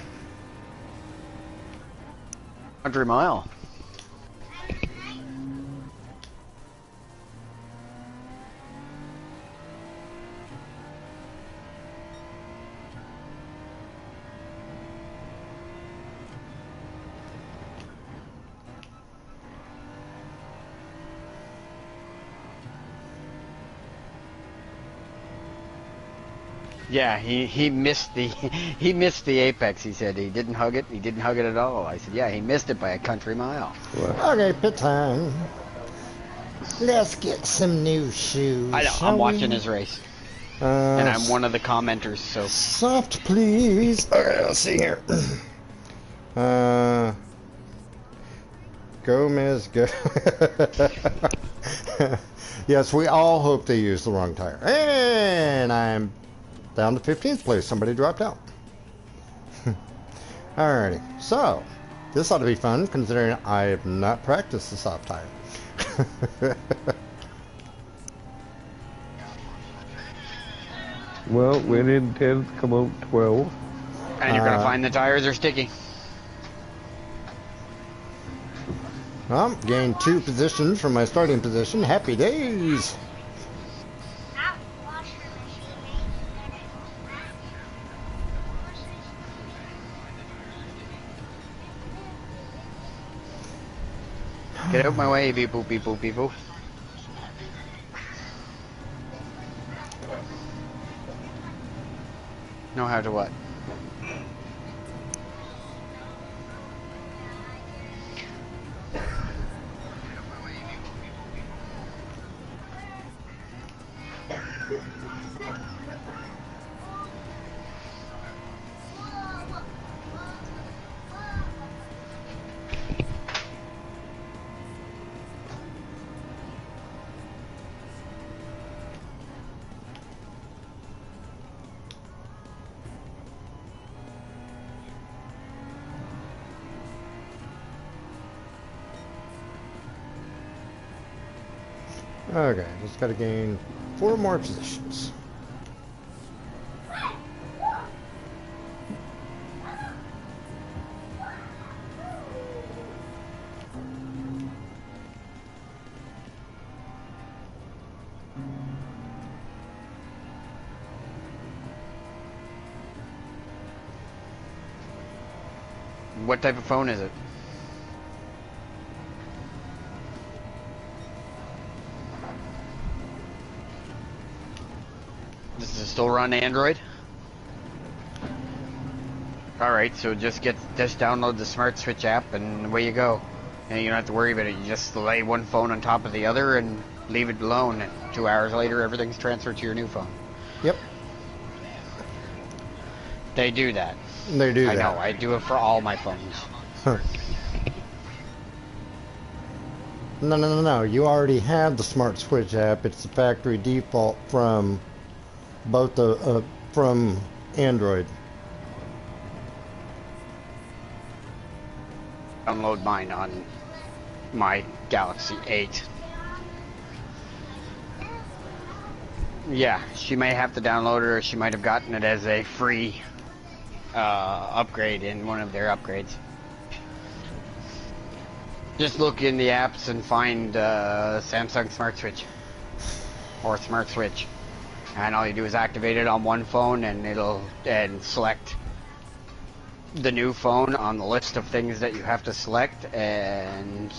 [SPEAKER 2] Country mile. Yeah, he missed the he missed the apex. He said he didn't hug it. He didn't hug it at all. I said, yeah, he missed it by a country mile.
[SPEAKER 1] Okay, pit time. Let's get some new shoes.
[SPEAKER 2] I know. I'm watching his race, and I'm one of the commenters. So
[SPEAKER 1] soft, please. Okay, let's see here. Gomez, go. Yes, we all hope they used the wrong tire. And I'm down to 15th place. Somebody dropped out. Alrighty, so this ought to be fun considering I have not practiced the soft tire.
[SPEAKER 3] Well, went in 10th, come out 12th.
[SPEAKER 2] and you're gonna find the tires are sticky.
[SPEAKER 1] Well, gained 2 positions from my starting position. Happy days.
[SPEAKER 2] Get out my way, people, people, people. Know how to what?
[SPEAKER 1] Okay, just gotta gain 4 more positions.
[SPEAKER 2] What type of phone is it? Does it still run Android? Alright, so just download the Smart Switch app and away you go. And you don't have to worry about it. You just lay one phone on top of the other and leave it alone. And 2 hours later, everything's transferred to your new phone.
[SPEAKER 1] Yep.
[SPEAKER 2] They do that.
[SPEAKER 1] They do that.
[SPEAKER 2] I know, I do it for all my phones.
[SPEAKER 1] Huh. No. You already have the Smart Switch app. It's the factory default from both the from Android.
[SPEAKER 2] Download mine on my Galaxy 8. Yeah, she may have to download it, or she might have gotten it as a free upgrade in one of their upgrades. Just look in the apps and find Samsung Smart Switch or Smart Switch. And all you do is activate it on one phone, and and select the new phone on the list of things that you have to select, and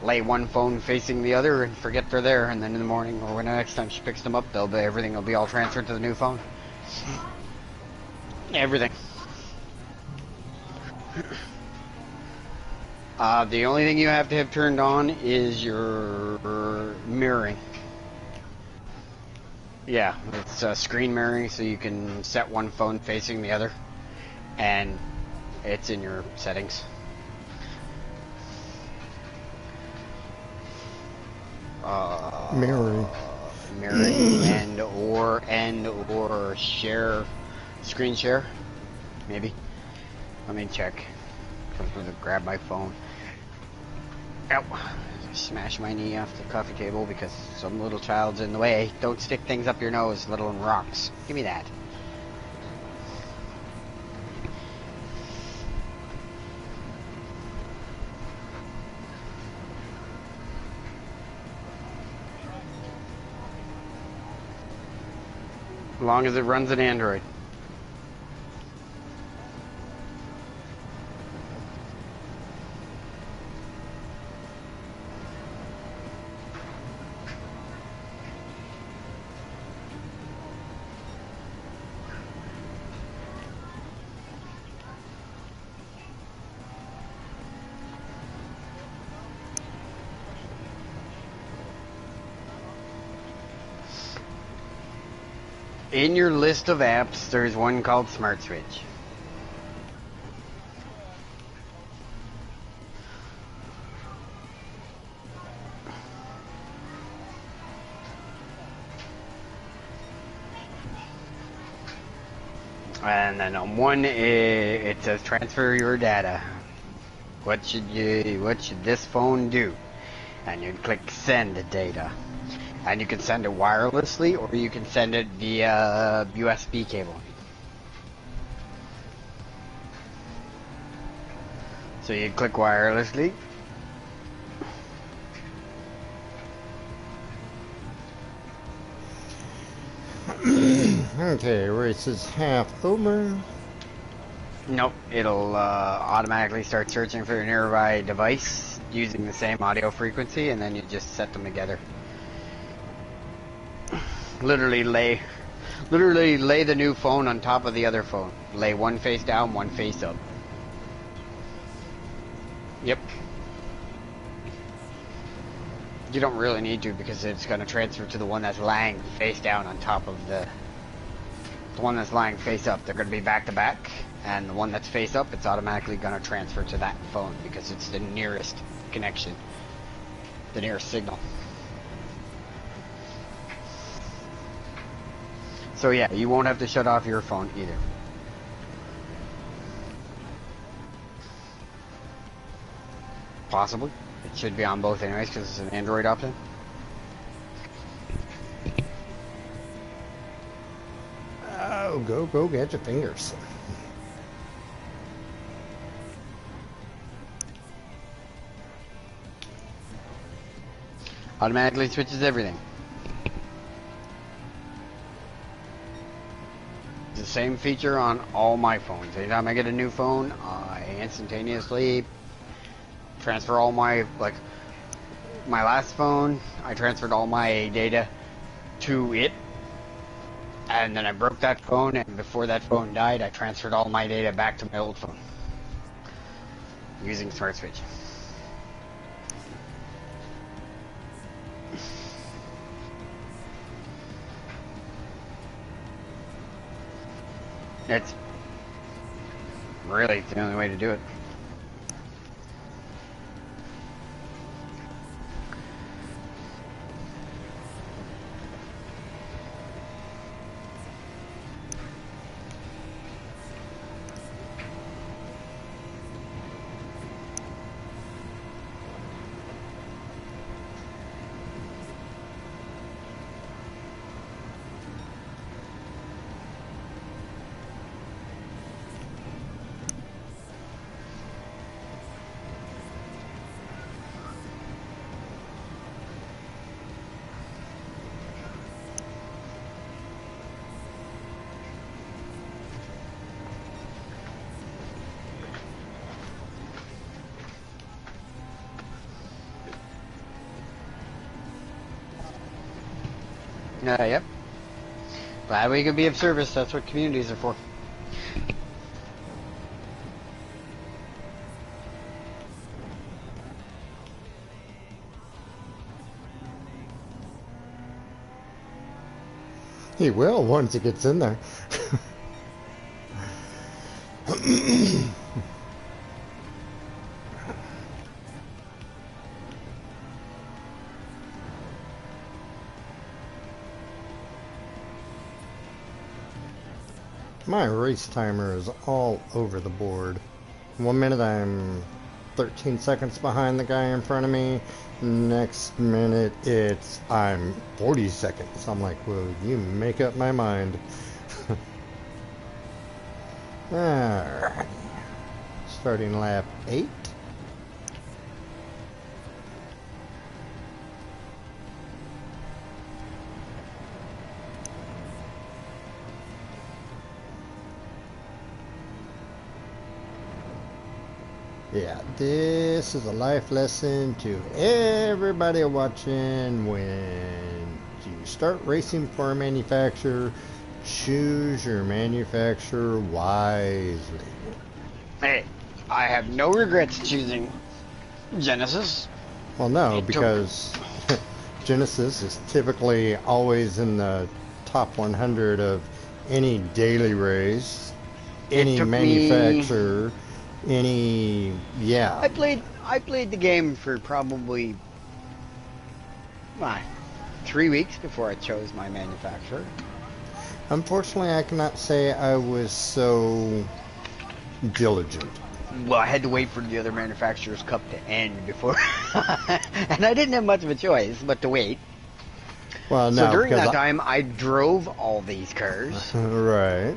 [SPEAKER 2] lay one phone facing the other and forget they're there, and then in the morning or when the next time she picks them up, everything will be all transferred to the new phone. Everything. The only thing you have to have turned on is your mirroring. Yeah, it's screen mirroring, so you can set one phone facing the other, and it's in your settings.
[SPEAKER 1] Mirroring.
[SPEAKER 2] Mirroring and or share, screen share, maybe. Let me check. I'm gonna grab my phone. Ow! Smash my knee off the coffee table because some little child's in the way. Don't stick things up your nose, little rocks. Give me that. As long as it runs an Android. In your list of apps, there's one called Smart Switch. And then on one, it says transfer your data. What should this phone do? And you click send data. And you can send it wirelessly, or you can send it via USB cable. So you click wirelessly.
[SPEAKER 1] Okay, race is half over.
[SPEAKER 2] Nope, it'll automatically start searching for your nearby device using the same audio frequency, and then you just set them together. Literally lay the new phone on top of the other phone. Lay one face down, one face up. Yep. You don't really need to, because it's going to transfer to the one that's lying face down on top of the one that's lying face up. They're going to be back to back, and the one that's face up, it's automatically going to transfer to that phone because it's the nearest connection, the nearest signal. So yeah, you won't have to shut off your phone either. Possibly. It should be on both anyways because it's an Android option.
[SPEAKER 1] Oh, go get your fingers.
[SPEAKER 2] Automatically switches everything. It's the same feature on all my phones. Anytime I get a new phone, I instantaneously transfer all my, like, my last phone, I transferred all my data to it, and then I broke that phone, and before that phone died, I transferred all my data back to my old phone using Smart Switch. It's really the only way to do it. Yep. Glad we could be of service. That's what communities are for.
[SPEAKER 1] He will once he gets in there. My race timer is all over the board. 1 minute I'm 13 seconds behind the guy in front of me. Next minute I'm 40 seconds. I'm like, well, you make up my mind. Alright. Starting lap 8. Yeah, this is a life lesson to everybody watching. When you start racing for a manufacturer, choose your manufacturer wisely.
[SPEAKER 2] Hey, I have no regrets choosing Genesis.
[SPEAKER 1] Well, no, because Genesis is typically always in the top 100 of any daily race, any manufacturer. Yeah.
[SPEAKER 2] I played the game for probably 3 weeks before I chose my manufacturer.
[SPEAKER 1] Unfortunately, I cannot say I was so diligent.
[SPEAKER 2] Well, I had to wait for the other manufacturer's cup to end before, and I didn't have much of a choice but to wait.
[SPEAKER 1] Well, no,
[SPEAKER 2] so during that time, I drove all these cars.
[SPEAKER 1] Right.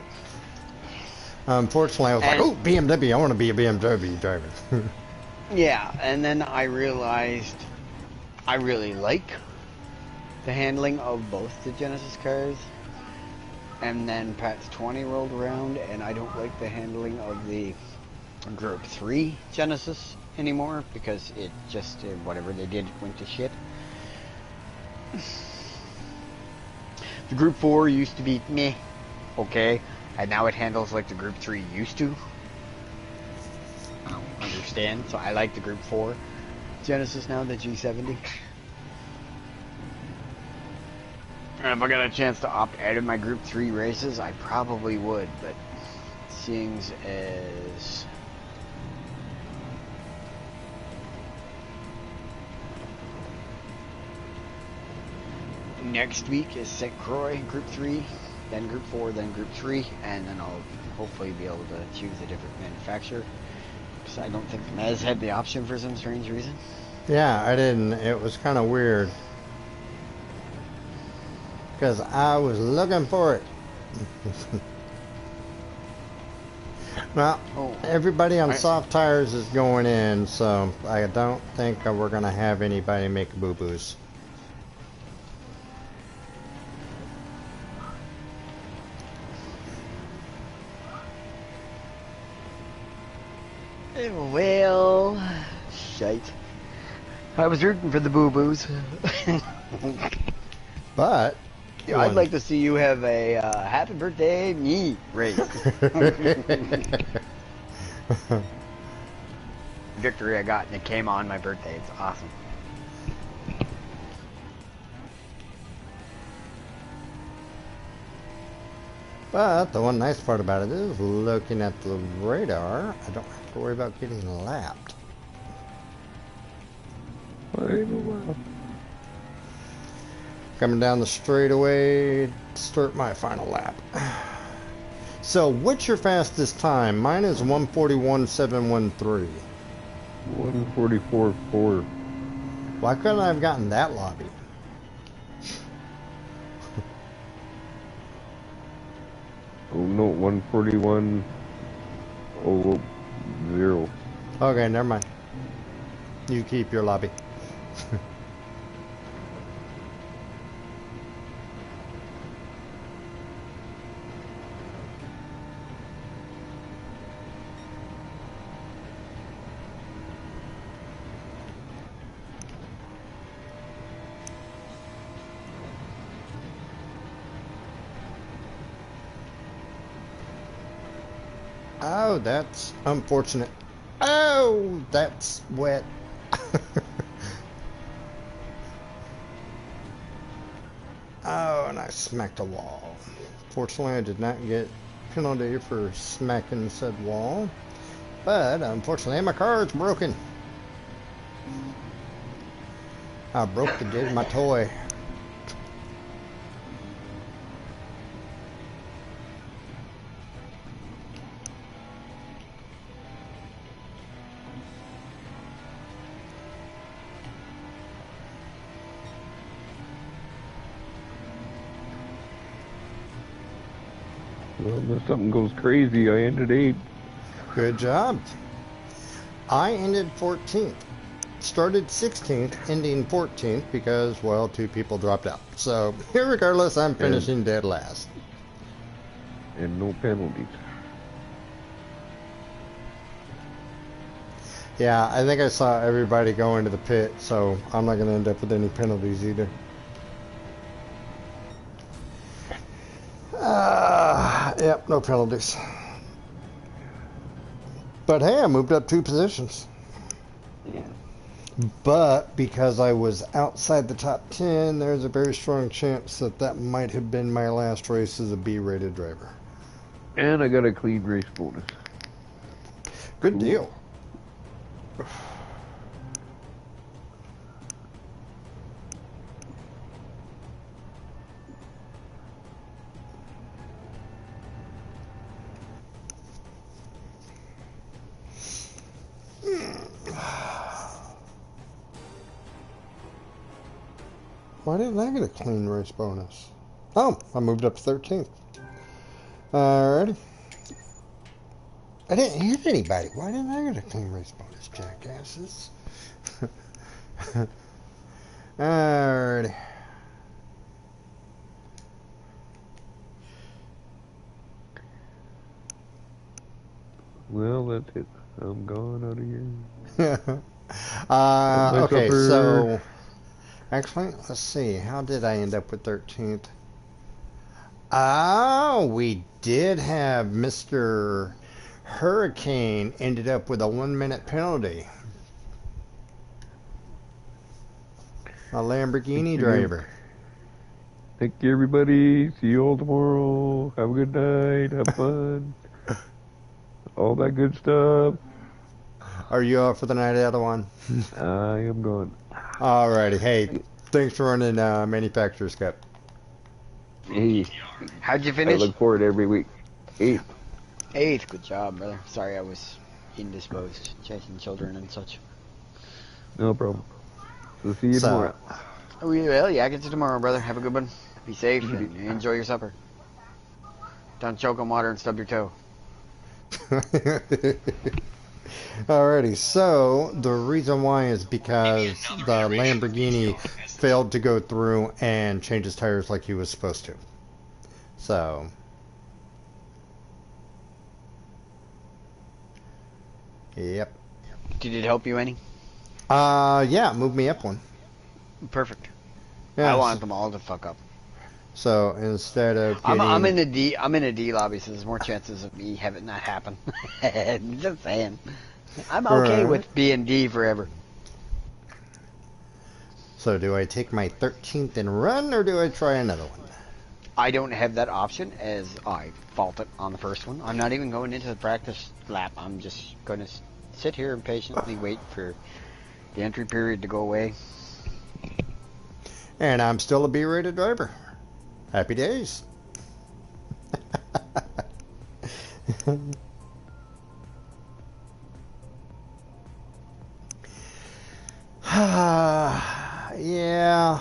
[SPEAKER 1] Unfortunately, I was like, oh, BMW, I want to be a BMW driver.
[SPEAKER 2] Yeah, and then I realized I really like the handling of both the Genesis cars. And then PATS 20 rolled around, and I don't like the handling of the Group 3 Genesis anymore, because it just, whatever they did, went to shit. The Group 4 used to be meh, okay, and now it handles like the Group 3 used to. I don't understand, so I like the Group 4 Genesis now, the G70. And if I got a chance to opt out of my Group 3 races, I probably would, but seeing as next week is St. Croix Group 3, then Group 4, then Group 3, and then I'll hopefully be able to choose a different manufacturer, because I don't think Mez had the option for some strange reason.
[SPEAKER 1] Yeah, I didn't. It was kind of weird. Because I was looking for it. Well, everybody on soft tires is going in, so I don't think we're going to have anybody make boo-boos.
[SPEAKER 2] Well, shite. I was rooting for the boo-boos.
[SPEAKER 1] But
[SPEAKER 2] I'd like to see you have a happy birthday me race. Victory I got, and it came on my birthday. It's awesome.
[SPEAKER 1] But the one nice part about it is looking at the radar, I don't have to worry about getting lapped. Coming down the straightaway to start my final lap. So, what's your fastest time? Mine is 1:41.713.
[SPEAKER 3] 1:44.4.
[SPEAKER 1] Why couldn't I have gotten that lobby?
[SPEAKER 3] Oh no, 1:41.00.
[SPEAKER 1] Okay, never mind. You keep your lobby. Oh, that's unfortunate. Oh, that's wet. Oh, and I smacked a wall. Fortunately, I did not get penalty for smacking said wall. But unfortunately, my car is broken. I broke the dead of my toy.
[SPEAKER 3] Well, if something goes crazy, I ended 8th.
[SPEAKER 1] Good job. I ended 14th. Started 16th, ending 14th because, well, 2 people dropped out. So, regardless, I'm finishing dead last.
[SPEAKER 3] And no penalties.
[SPEAKER 1] Yeah, I think I saw everybody go into the pit, so I'm not going to end up with any penalties either. Yep, no penalties. But hey, I moved up 2 positions.
[SPEAKER 3] Yeah.
[SPEAKER 1] But because I was outside the top 10, there's a very strong chance that that might have been my last race as a B-rated driver.
[SPEAKER 3] And I got a clean race bonus.
[SPEAKER 1] Good
[SPEAKER 3] Cool.
[SPEAKER 1] deal. Why didn't I get a clean race bonus? Oh, I moved up to 13th. Alrighty. I didn't hit anybody. Why didn't I get a clean race bonus, jackasses? Alrighty.
[SPEAKER 3] Well, that's it. I'm gone out of here.
[SPEAKER 1] Okay, so actually, let's see. How did I end up with 13th? Oh, we did have Mr. Hurricane ended up with a 1-minute penalty. A Lamborghini driver.
[SPEAKER 3] Thank you, everybody. See you all tomorrow. Have a good night. Have fun. All that good stuff.
[SPEAKER 1] Are you out for the night, Adawan?
[SPEAKER 3] I am gone.
[SPEAKER 1] Alrighty. Hey, thanks for running Manufacturer's Cup.
[SPEAKER 3] Hey,
[SPEAKER 2] How'd you
[SPEAKER 3] I
[SPEAKER 2] finish?
[SPEAKER 3] look forward every week. 8th.
[SPEAKER 2] 8th. Good job, brother. Sorry I was indisposed, chasing children and such.
[SPEAKER 3] No problem. So see you
[SPEAKER 1] So,
[SPEAKER 3] tomorrow.
[SPEAKER 2] Well, yeah, get you tomorrow, brother. Have a good one. Be safe and enjoy your supper. Don't choke on water and stub your toe.
[SPEAKER 1] Alrighty, so the reason why is because the Lamborghini failed to go through and change his tires like he was supposed to. So, yep.
[SPEAKER 2] Did it help you any?
[SPEAKER 1] Yeah, move me up one.
[SPEAKER 2] Perfect.
[SPEAKER 1] Yeah,
[SPEAKER 2] I want them all to fuck up.
[SPEAKER 1] so instead of getting...
[SPEAKER 2] I'm in a D lobby, so there's more chances of me having that happen. Just saying. I'm okay
[SPEAKER 1] Right.
[SPEAKER 2] with being D forever.
[SPEAKER 1] So do I take my 13th and run, or do I try another one?
[SPEAKER 2] I don't have that option as I faulted on the first one. I'm not even going into the practice lap. I'm just going to sit here and patiently wait for the entry period to go away.
[SPEAKER 1] And I'm still a B-rated driver. Happy days. Yeah.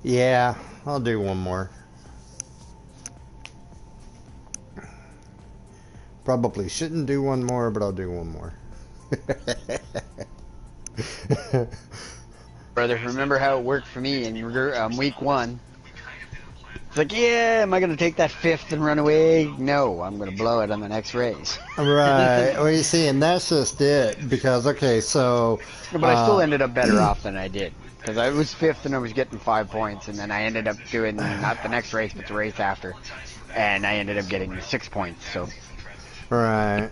[SPEAKER 1] Yeah, I'll do one more. Probably shouldn't do one more, but I'll do one more.
[SPEAKER 2] Brother, remember how it worked for me in week 1? It's like, yeah, am I going to take that fifth and run away? No, I'm going to blow it on the next race.
[SPEAKER 1] Right. Well, you see, and that's just it. Because, okay, so...
[SPEAKER 2] But I still ended up better off than I did. Because I was fifth and I was getting 5 points, and then I ended up doing, not the next race, but the race after. And I ended up getting 6 points, so...
[SPEAKER 1] Right.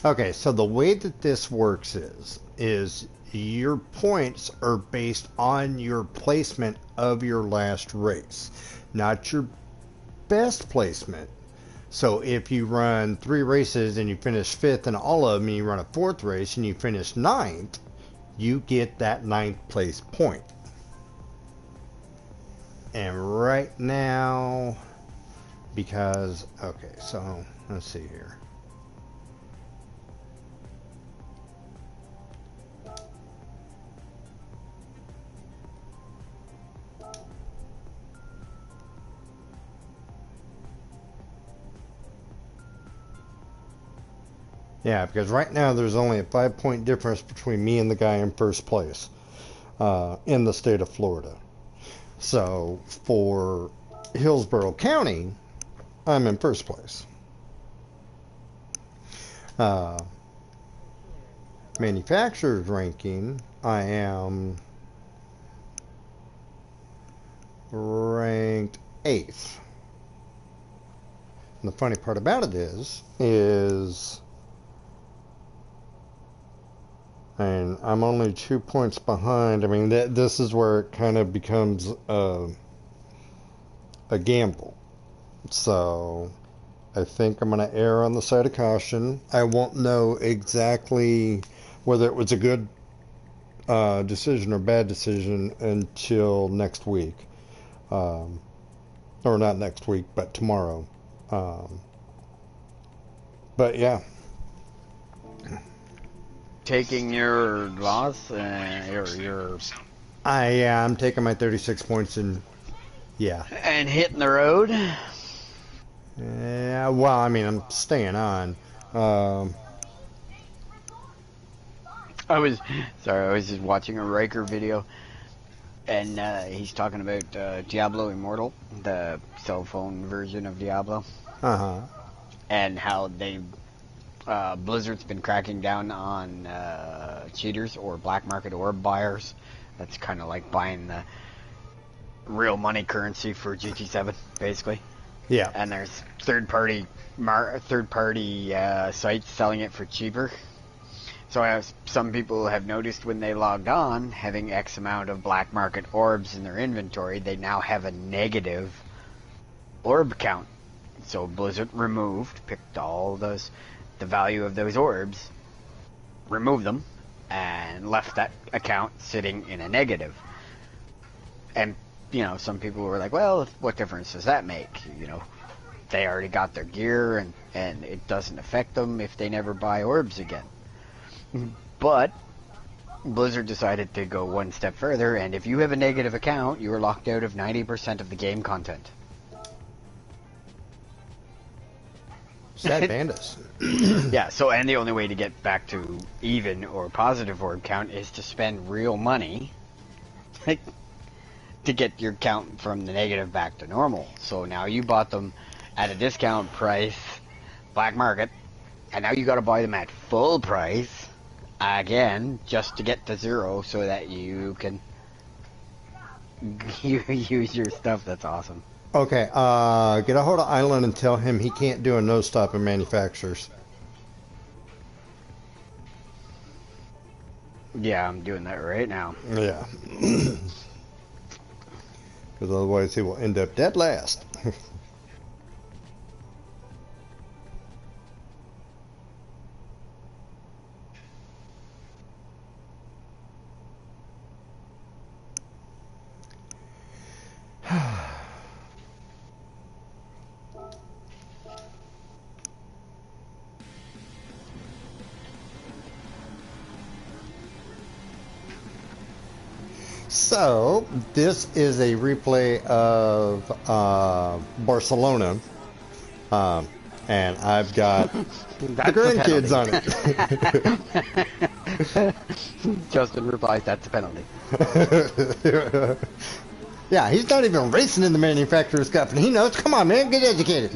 [SPEAKER 1] Okay, so the way that this works is your points are based on your placement of your last race, not your best placement. So if you run 3 races and you finish 5th in all of them, and you run a 4th race and you finish 9th, you get that 9th place point. And right now, because, okay, so let's see here. Yeah, because right now there's only a 5-point difference between me and the guy in first place in the state of Florida. So for Hillsborough County, I'm in first place. Manufacturer's ranking, I am ranked 8th. And the funny part about it is and I'm only 2 points behind. I mean, this is where it kind of becomes a gamble. So I think I'm going to err on the side of caution. I won't know exactly whether it was a good decision or bad decision until next week. Or not next week, but tomorrow. But yeah.
[SPEAKER 2] Taking your loss, your
[SPEAKER 1] I'm taking my 36 points and yeah.
[SPEAKER 2] and hitting the road.
[SPEAKER 1] Yeah, well, I mean, I'm staying on.
[SPEAKER 2] I was just watching a Riker video, and he's talking about Diablo Immortal, the cell phone version of Diablo, and how they Blizzard's been cracking down on cheaters or black market orb buyers. That's kind of like buying the real money currency for GT7, basically.
[SPEAKER 1] Yeah.
[SPEAKER 2] And there's third-party sites selling it for cheaper. So as some people have noticed when they logged on, having X amount of black market orbs in their inventory, they now have a negative orb count. So Blizzard picked all the value of those orbs, removed them, and left that account sitting in a negative. And, you know, some people were like, well, what difference does that make? You know, they already got their gear, and it doesn't affect them if they never buy orbs again. But Blizzard decided to go one step further, and if you have a negative account, you are locked out of 90% of the game content.
[SPEAKER 1] Sad pandas.
[SPEAKER 2] Yeah, so, and the only way to get back to even or positive orb count is to spend real money to get your count from the negative back to normal. So now you bought them at a discount price, black market, and now you got to buy them at full price again just to get to zero so that you can use your stuff. That's awesome.
[SPEAKER 1] Okay, get a hold of Island and tell him he can't do a no-stop in manufacturers.
[SPEAKER 2] Yeah, I'm doing that right now.
[SPEAKER 1] Yeah. Because otherwise he will end up dead last. So, this is a replay of Barcelona, and I've got the grandkids on
[SPEAKER 2] it. Justin replies, that's a penalty.
[SPEAKER 1] Yeah, he's not even racing in the manufacturer's cup, and he knows. Come on, man, get educated.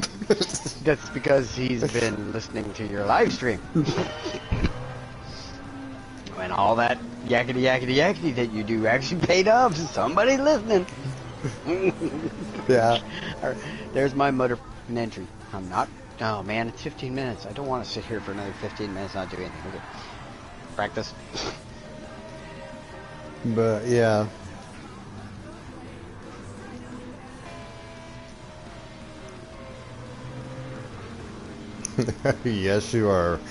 [SPEAKER 2] That's because he's been listening to your live stream. When all that yakety yakety yakety that you do actually paid off, somebody's listening.
[SPEAKER 1] Yeah.
[SPEAKER 2] Alright, there's my mother entry. I'm not. Oh man, it's 15 minutes. I don't want to sit here for another 15 minutes not doing anything. Okay. Practice.
[SPEAKER 1] But yeah. Yes, you are.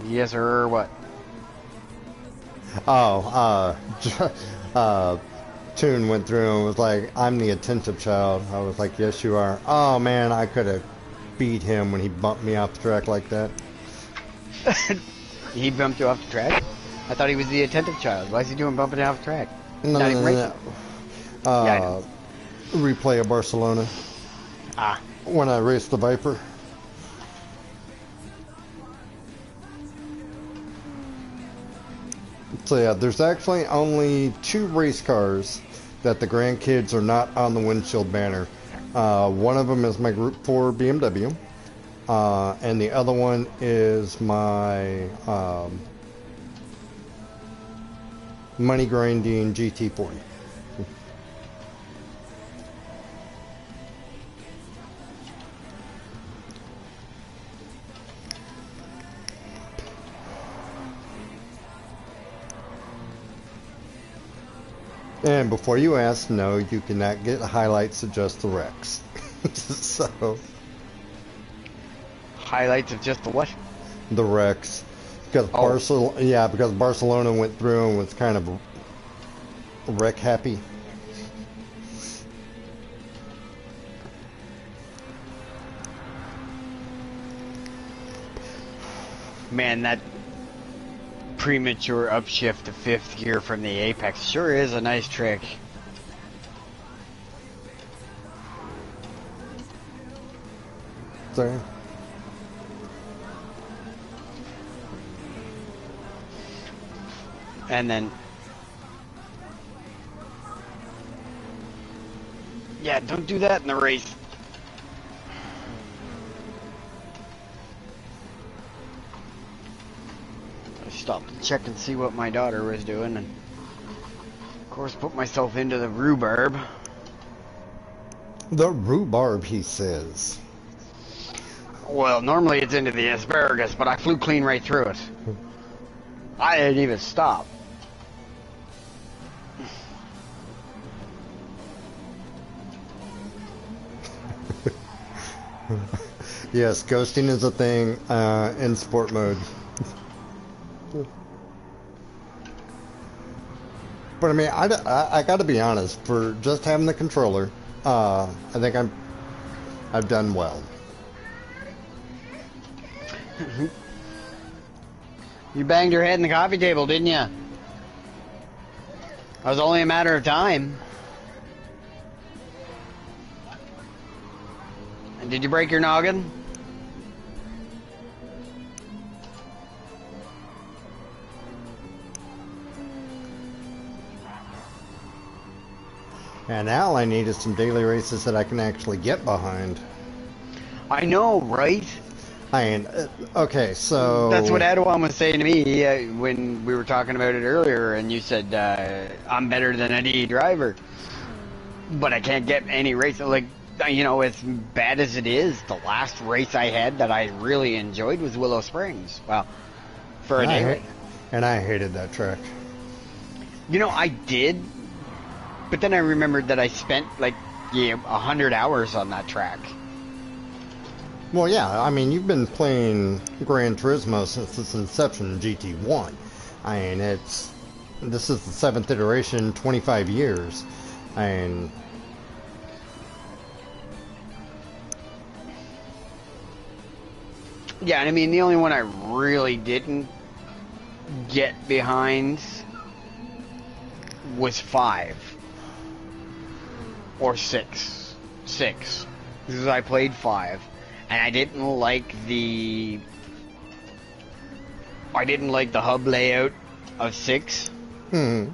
[SPEAKER 2] Yes, or what?
[SPEAKER 1] Oh, Toon went through and was like, I'm the attentive child. I was like, yes, you are. Oh, man, I could have beat him when he bumped me off the track like that.
[SPEAKER 2] He bumped you off the track? I thought he was the attentive child. Why is he doing bumping off the track?
[SPEAKER 1] No,
[SPEAKER 2] Not
[SPEAKER 1] no,
[SPEAKER 2] even
[SPEAKER 1] no,
[SPEAKER 2] racing.
[SPEAKER 1] no.
[SPEAKER 2] Yeah, I know.
[SPEAKER 1] Replay of Barcelona
[SPEAKER 2] Ah,
[SPEAKER 1] when I raced the Viper. So yeah, there's actually only 2 race cars that the grandkids are not on the windshield banner. One of them is my Group 4 BMW, and the other one is my money grinding GT40. And before you ask, no, you cannot get highlights of just the wrecks. So,
[SPEAKER 2] highlights of just the what?
[SPEAKER 1] the wrecks. Because because Barcelona went through and was kind of wreck happy.
[SPEAKER 2] Man, that premature upshift to 5th gear from the apex sure is a nice trick.
[SPEAKER 1] Sorry.
[SPEAKER 2] And then, yeah, don't do that in the race. I stopped to check and see what my daughter was doing, and of course put myself into the rhubarb.
[SPEAKER 1] The rhubarb, he says.
[SPEAKER 2] Well, normally it's into the asparagus, but I flew clean right through it. I didn't even stop.
[SPEAKER 1] Yes, ghosting is a thing in sport mode. But I mean, I got to be honest. For just having the controller, I think I've done well.
[SPEAKER 2] You banged your head in the coffee table, didn't you? It was only a matter of time. And did you break your noggin?
[SPEAKER 1] And now all I need is some daily races that I can actually get behind.
[SPEAKER 2] I know, right?
[SPEAKER 1] I mean, okay, so
[SPEAKER 2] That's what Adawan was saying to me when we were talking about it earlier, and you said, I'm better than any driver. But I can't get any race. Like, you know, as bad as it is, the last race I had that I really enjoyed was Willow Springs. Well, for a day.
[SPEAKER 1] And I hated that track.
[SPEAKER 2] You know, I did, but then I remembered that I spent, like, 100 hours on that track.
[SPEAKER 1] Well, yeah, I mean, you've been playing Gran Turismo since its inception in GT1. I mean, this is the 7th iteration, 25 years. And
[SPEAKER 2] yeah, and I mean, the only one I really didn't get behind was 5 or 6. 6, because I played 5, and I didn't like the I didn't like the hub layout of 6.
[SPEAKER 1] Hmm.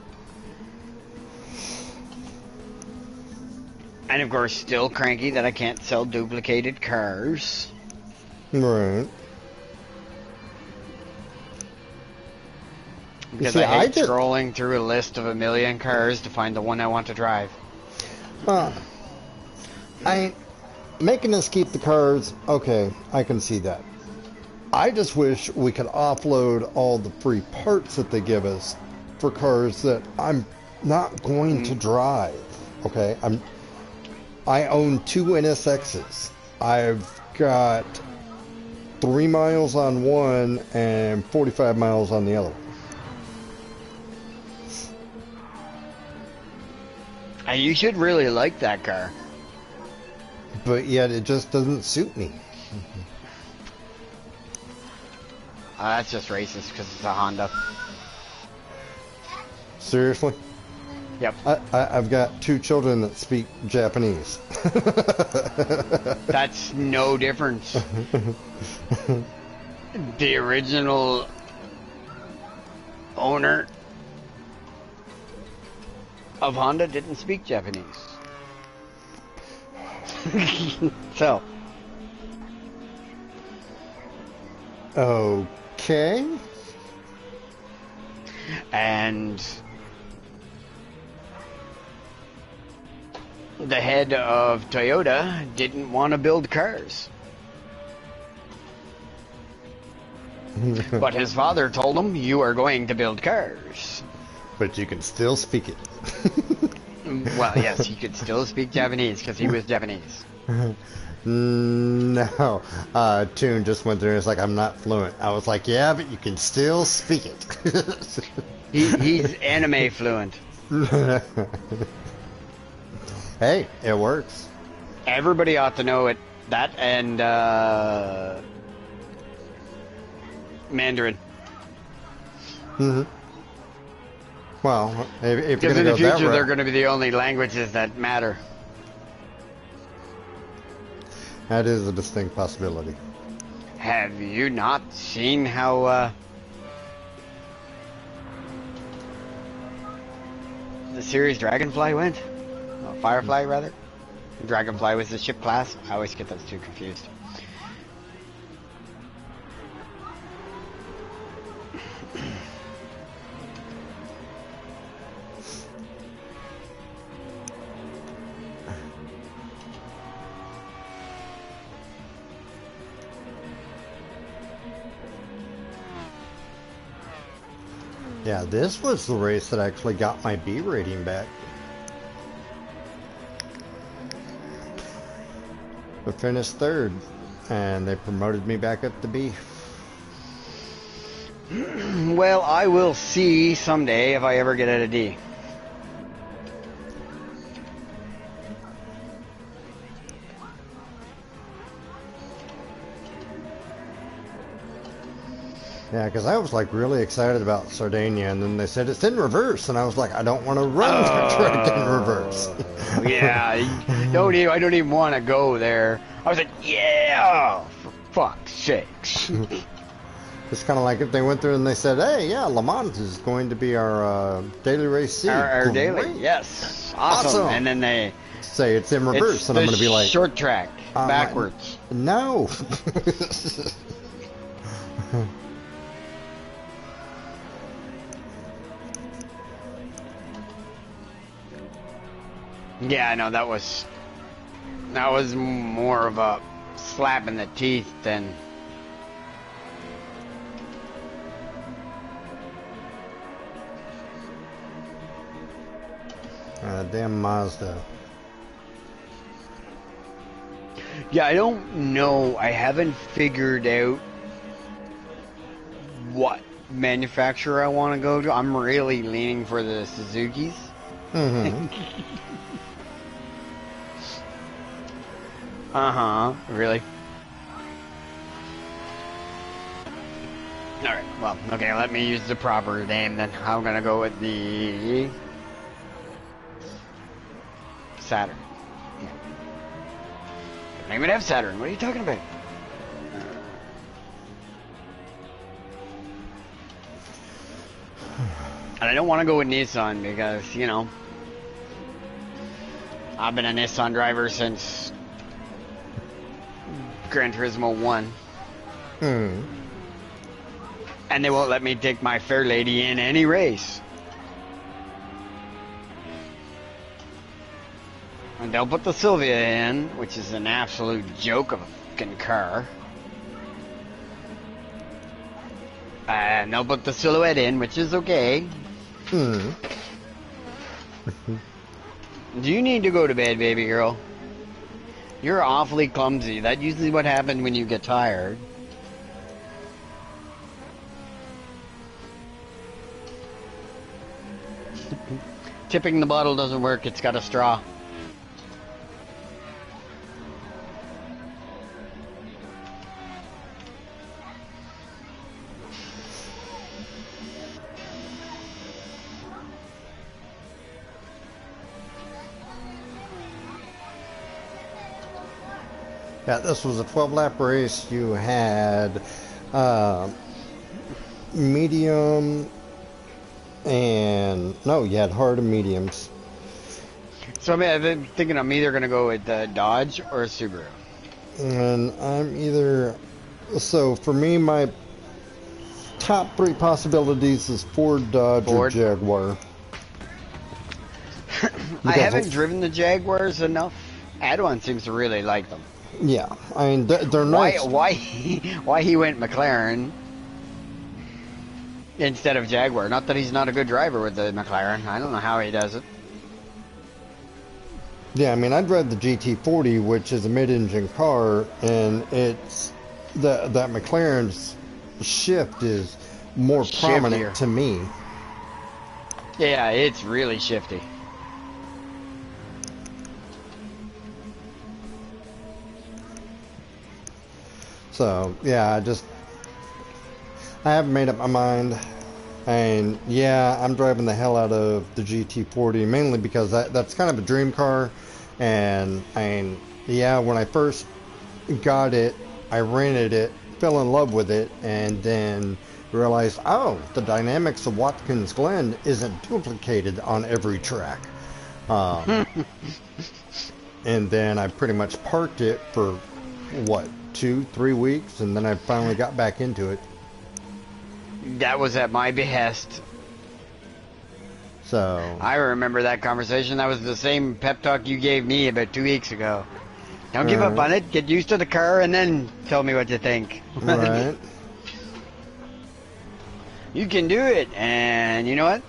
[SPEAKER 2] And of course, still cranky that I can't sell duplicated cars.
[SPEAKER 1] Right.
[SPEAKER 2] Because
[SPEAKER 1] see,
[SPEAKER 2] I hate
[SPEAKER 1] I just-
[SPEAKER 2] scrolling through a list of a million cars to find the one I want to drive.
[SPEAKER 1] I making us keep the cars. Okay, I can see that. I just wish we could offload all the free parts that they give us for cars that I'm not going to drive. Okay, I own 2 NSXs. I've got 3 miles on one and 45 miles on the other.
[SPEAKER 2] And you should really like that car.
[SPEAKER 1] But yet it just doesn't suit me.
[SPEAKER 2] That's just racist because it's a Honda.
[SPEAKER 1] Seriously?
[SPEAKER 2] Yep.
[SPEAKER 1] I've got 2 children that speak Japanese.
[SPEAKER 2] That's no difference. The original owner of Honda didn't speak Japanese. So.
[SPEAKER 1] Okay.
[SPEAKER 2] And the head of Toyota didn't want to build cars. But his father told him, you are going to build cars.
[SPEAKER 1] But you can still speak it.
[SPEAKER 2] Well, yes, he could still speak Japanese because he was Japanese.
[SPEAKER 1] No. Tune just went through and was like, I'm not fluent. I was like, yeah, but you can still speak it.
[SPEAKER 2] He's anime fluent.
[SPEAKER 1] Hey, it works.
[SPEAKER 2] Everybody ought to know it. That and Mandarin.
[SPEAKER 1] Mm-hmm. Well, if you're
[SPEAKER 2] Because
[SPEAKER 1] going
[SPEAKER 2] in
[SPEAKER 1] to
[SPEAKER 2] the
[SPEAKER 1] go that
[SPEAKER 2] future, they're
[SPEAKER 1] route,
[SPEAKER 2] going to be the only languages that matter.
[SPEAKER 1] that is a distinct possibility.
[SPEAKER 2] Have you not seen how the series Dragonfly went? Oh, Firefly, rather. Dragonfly was the ship class. I always get those two confused.
[SPEAKER 1] Yeah, this was the race that actually got my B rating back. I finished 3rd, and they promoted me back up to B.
[SPEAKER 2] Well, I will see someday if I ever get out of D.
[SPEAKER 1] Yeah, because I was like really excited about Sardinia, and then they said it's in reverse, and I was like, I don't want to run the track in reverse.
[SPEAKER 2] Yeah, I don't even want to go there. I was like, yeah, for fuck's sakes.
[SPEAKER 1] It's kind of like if they went through and they said, hey, yeah, Le Mans is going to be our daily race C.
[SPEAKER 2] Our daily,
[SPEAKER 1] Great.
[SPEAKER 2] yes, awesome. And then they
[SPEAKER 1] say it's in reverse,
[SPEAKER 2] it's
[SPEAKER 1] and I'm
[SPEAKER 2] the
[SPEAKER 1] going to be like,
[SPEAKER 2] short track backwards.
[SPEAKER 1] no.
[SPEAKER 2] Yeah, I know that was more of a slap in the teeth than.
[SPEAKER 1] Damn Mazda.
[SPEAKER 2] Yeah, I don't know. I haven't figured out what manufacturer I want to go to. I'm really leaning for the Suzukis.
[SPEAKER 1] Mm-hmm.
[SPEAKER 2] Really? Alright, well, okay, let me use the proper name then. I'm gonna go with the Saturn. Yeah. I don't even have Saturn. What are you talking about? And I don't want to go with Nissan because, you know, I've been a Nissan driver since Gran Turismo 1.
[SPEAKER 1] Hmm.
[SPEAKER 2] And they won't let me take my fair lady in any race. And they'll put the Sylvia in, which is an absolute joke of a fucking car. And they'll put the Silhouette in, which is okay.
[SPEAKER 1] Hmm.
[SPEAKER 2] Do you need to go to bed, baby girl? You're awfully clumsy. That's usually what happens when you get tired. Tipping the bottle doesn't work. It's got a straw.
[SPEAKER 1] Yeah, this was a 12-lap race. You had medium and no, you had hard and mediums.
[SPEAKER 2] So I mean, I've been thinking I'm either going to go with Dodge or Subaru.
[SPEAKER 1] And I'm either, so for me, my top three possibilities is Ford, Dodge, or
[SPEAKER 2] Ford?
[SPEAKER 1] Jaguar.
[SPEAKER 2] I haven't driven the Jaguars enough. Adwan seems to really like them.
[SPEAKER 1] Yeah, I mean they're nice.
[SPEAKER 2] Why he went McLaren instead of Jaguar? Not that he's not a good driver with the McLaren. I don't know how he does it.
[SPEAKER 1] Yeah, I mean I drive the GT40, which is a mid-engine car, and it's that McLaren's shift is more prominent
[SPEAKER 2] Shiftier.
[SPEAKER 1] to me.
[SPEAKER 2] Yeah, it's really shifty.
[SPEAKER 1] So yeah, I haven't made up my mind, and yeah, I'm driving the hell out of the GT40 mainly because that's kind of a dream car, and yeah, when I first got it, I rented it, fell in love with it, and then realized, oh, the dynamics of Watkins Glen isn't duplicated on every track. And then I pretty much parked it for what, 2-3 weeks, and then I finally got back into it.
[SPEAKER 2] That was at my behest.
[SPEAKER 1] So
[SPEAKER 2] I remember that conversation. That was the same pep talk you gave me about 2 weeks ago. Don't give up on it. Get used to the car and then tell me what you think.
[SPEAKER 1] right.
[SPEAKER 2] You can do it. And you know what?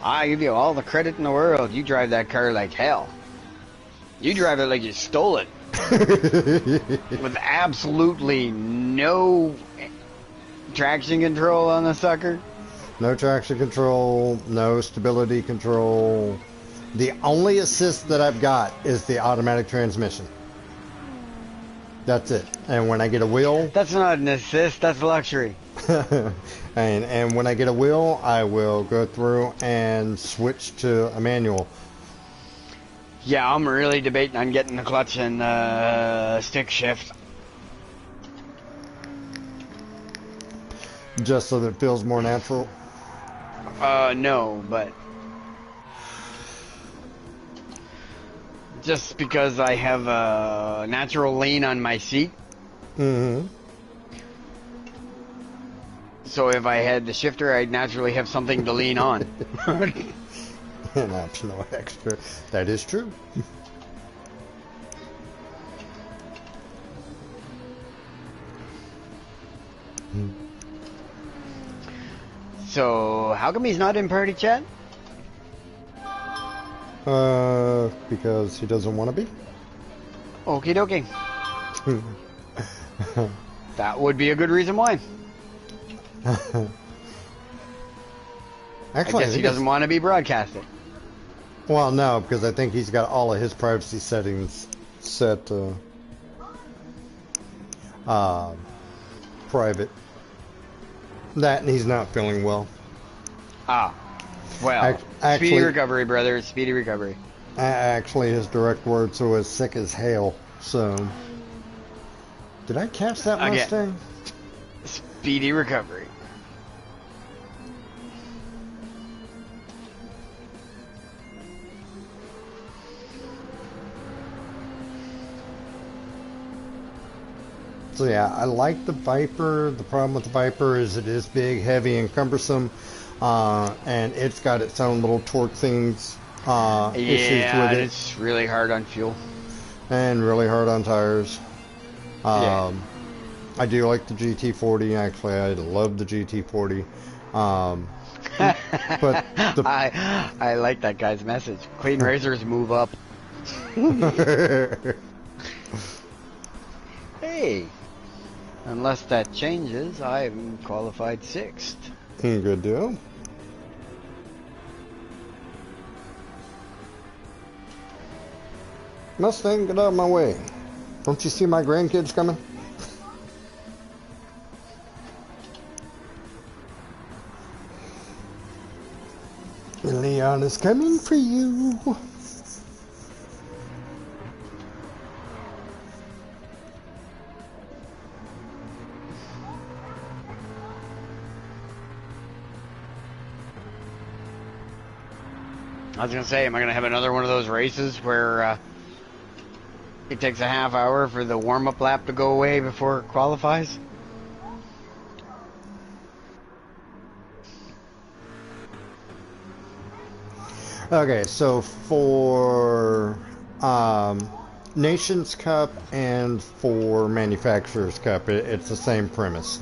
[SPEAKER 2] I give you all the credit in the world. You drive that car like hell. You drive it like you stole it. With absolutely no traction control on the sucker.
[SPEAKER 1] No traction control, no stability control. The only assist that I've got is the automatic transmission. That's it. And when I get a wheel,
[SPEAKER 2] That's not an assist, that's luxury.
[SPEAKER 1] and when I get a wheel, I will go through and switch to a manual.
[SPEAKER 2] Yeah, I'm really debating on getting the clutch and stick shift.
[SPEAKER 1] Just so that it feels more natural.
[SPEAKER 2] No, but just because I have a natural lean on my seat.
[SPEAKER 1] Mm-hmm.
[SPEAKER 2] So if I had the shifter, I'd naturally have something to lean on.
[SPEAKER 1] An optional extra. That is true.
[SPEAKER 2] So how come he's not in party chat?
[SPEAKER 1] Because he doesn't want to be.
[SPEAKER 2] Okie dokie. That would be a good reason why.
[SPEAKER 1] Actually,
[SPEAKER 2] I guess he doesn't want to be broadcasted.
[SPEAKER 1] Well, no, because I think he's got all of his privacy settings set private. That and he's not feeling well.
[SPEAKER 2] Ah, well,
[SPEAKER 1] Actually,
[SPEAKER 2] speedy recovery, brother. Speedy recovery.
[SPEAKER 1] Actually, his direct words were as sick as hail. So, did I catch that
[SPEAKER 2] Again.
[SPEAKER 1] Mustang?
[SPEAKER 2] Speedy recovery.
[SPEAKER 1] So yeah, I like the Viper. The problem with the Viper is it is big, heavy, and cumbersome, and it's got its own little torque things, issues
[SPEAKER 2] Yeah,
[SPEAKER 1] with
[SPEAKER 2] and
[SPEAKER 1] it,
[SPEAKER 2] it's really hard on fuel.
[SPEAKER 1] and really hard on tires.
[SPEAKER 2] Yeah.
[SPEAKER 1] I do like the GT40. Actually, I love the GT40. Um, but the
[SPEAKER 2] I like that guy's message. Clean racers move up. Hey, unless that changes, I'm qualified 6th.
[SPEAKER 1] Good deal. Mustang, get out of my way. Don't you see my grandkids coming? Leon is coming for you.
[SPEAKER 2] I was gonna say, am I gonna have another one of those races where it takes a half hour for the warm-up lap to go away before it qualifies?
[SPEAKER 1] Okay, so for Nations Cup and for Manufacturers Cup, it's the same premise.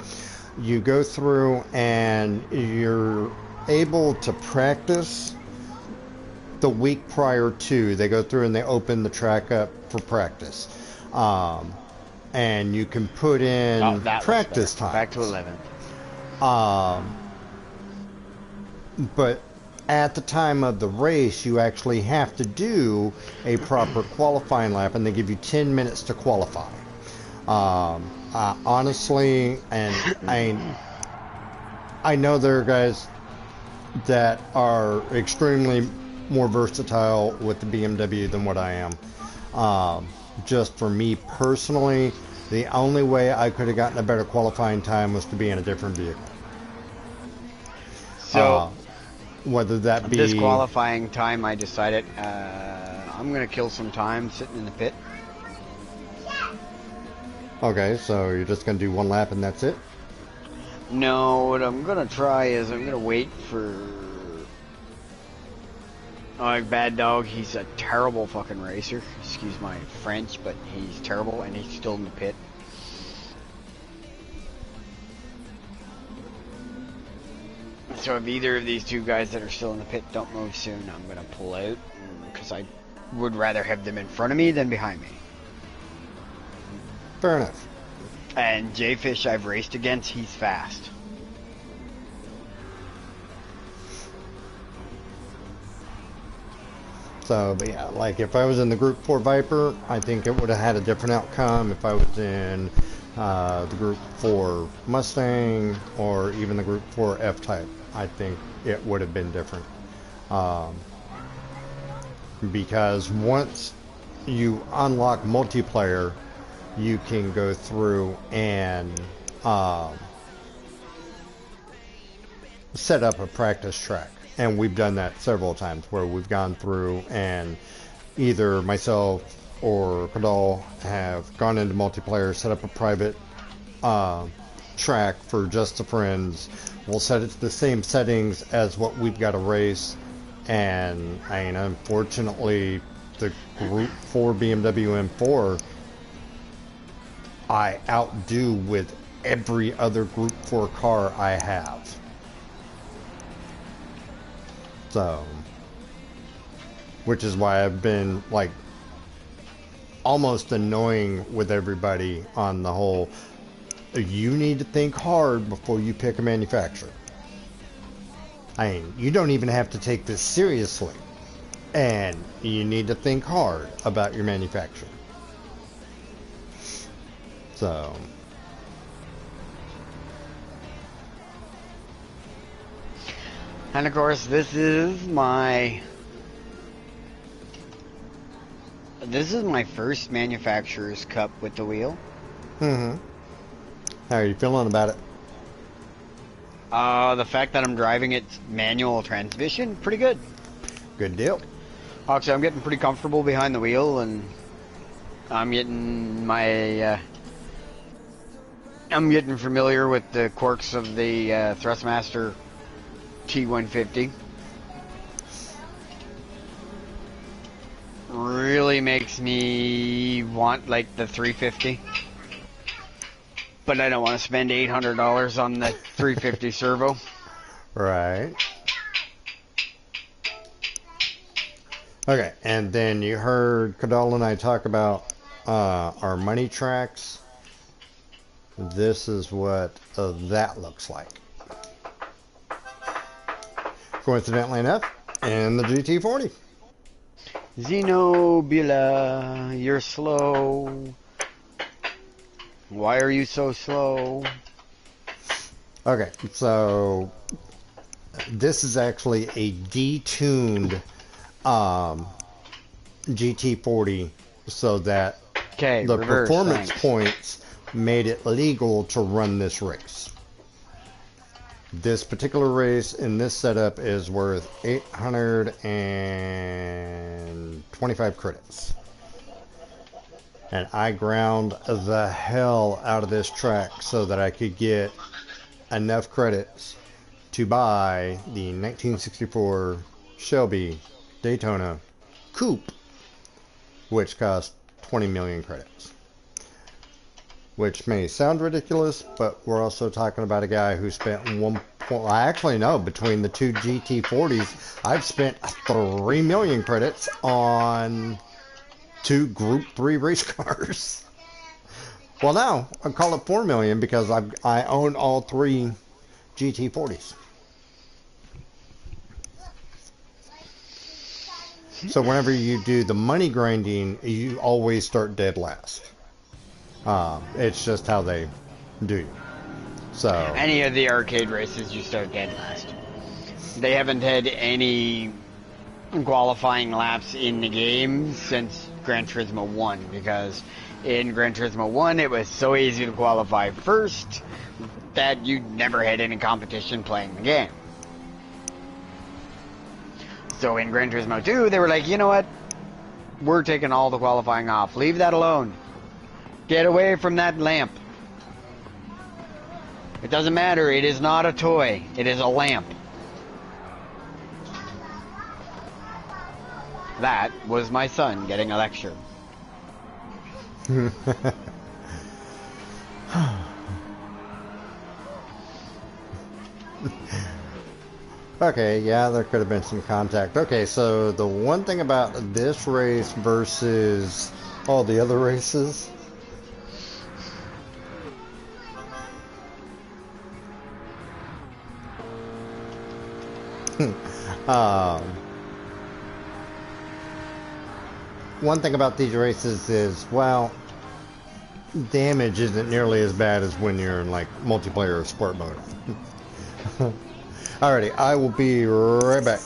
[SPEAKER 1] You go through and you're able to practice the week prior to. They go through and they open the track up for practice. And you can put in practice time.
[SPEAKER 2] Back to 11th.
[SPEAKER 1] But at the time of the race, you actually have to do a proper qualifying lap, and they give you 10 minutes to qualify. Honestly, and I know there are guys that are extremely more versatile with the BMW than what I am. Just for me personally, the only way I could have gotten a better qualifying time was to be in a different vehicle.
[SPEAKER 2] So,
[SPEAKER 1] whether that be
[SPEAKER 2] this qualifying time, I decided I'm going to kill some time sitting in the pit.
[SPEAKER 1] Okay, so you're just going to do one lap and that's it?
[SPEAKER 2] No, what I'm going to try is I'm going to wait for... Oh, Bad Dog, he's a terrible fucking racer. Excuse my French, but he's terrible and he's still in the pit. So if either of these two guys that are still in the pit don't move soon, I'm going to pull out, because I would rather have them in front of me than behind me.
[SPEAKER 1] Fair enough.
[SPEAKER 2] And J-Fish I've raced against, he's fast.
[SPEAKER 1] So, but yeah, like if I was in the Group 4 Viper, I think it would have had a different outcome. If I was in the Group 4 Mustang or even the Group 4 F-Type, I think it would have been different. Because once you unlock multiplayer, you can go through and set up a practice track. And we've done that several times where we've gone through and either myself or Kadal have gone into multiplayer, set up a private track for just the friends. We'll set it to the same settings as what we've got to race. And I mean, unfortunately, the Group 4 BMW M4, I outdo with every other Group 4 car I have. So, which is why I've been like almost annoying with everybody on the whole, you need to think hard before you pick a manufacturer. I mean, you don't even have to take this seriously, and you need to think hard about your manufacturer. So,
[SPEAKER 2] and of course, this is my first Manufacturer's Cup with the wheel.
[SPEAKER 1] how are you feeling about it?
[SPEAKER 2] The fact that I'm driving it manual transmission, pretty good.
[SPEAKER 1] Good deal.
[SPEAKER 2] Actually, I'm getting pretty comfortable behind the wheel, and I'm getting my I'm getting familiar with the quirks of the Thrustmaster T150. Really makes me want like the 350. But I don't want to spend $800 on the 350 servo.
[SPEAKER 1] Right. Okay, and then you heard Kadal and I talk about our money tracks. This is what that looks like. Coincidentally enough, in the GT40.
[SPEAKER 2] Xenobula, you're slow. Why are you so slow?
[SPEAKER 1] Okay, so this is actually a detuned GT40 so that
[SPEAKER 2] Okay,
[SPEAKER 1] the
[SPEAKER 2] reverse,
[SPEAKER 1] performance
[SPEAKER 2] thanks.
[SPEAKER 1] points made it legal to run this race. This particular race in this setup is worth 825 credits. And I ground the hell out of this track so that I could get enough credits to buy the 1964 Shelby Daytona Coupe, which cost 20 million credits. Which may sound ridiculous, but we're also talking about a guy who spent between the two GT40s, I've spent 3 million credits on two Group 3 race cars. Well, now I call it 4 million because I own all three GT40s. So whenever you do the money grinding, you always start dead last. It's just how they do you. So
[SPEAKER 2] Any of the arcade races, you start dead last. They haven't had any qualifying laps in the game since Gran Turismo 1, because in Gran Turismo 1 it was so easy to qualify first that you never had any competition playing the game. So in Gran Turismo 2 they were like, you know what, we're taking all the qualifying off, leave that alone, get away from that lamp. It doesn't matter, it is not a toy, it is a lamp. That was my son getting a lecture.
[SPEAKER 1] okay, yeah, there could have been some contact. Okay, so the one thing about this race versus all the other races, one thing about these races is, well, damage isn't nearly as bad as when you're in like multiplayer or sport mode. Alrighty, I will be right back.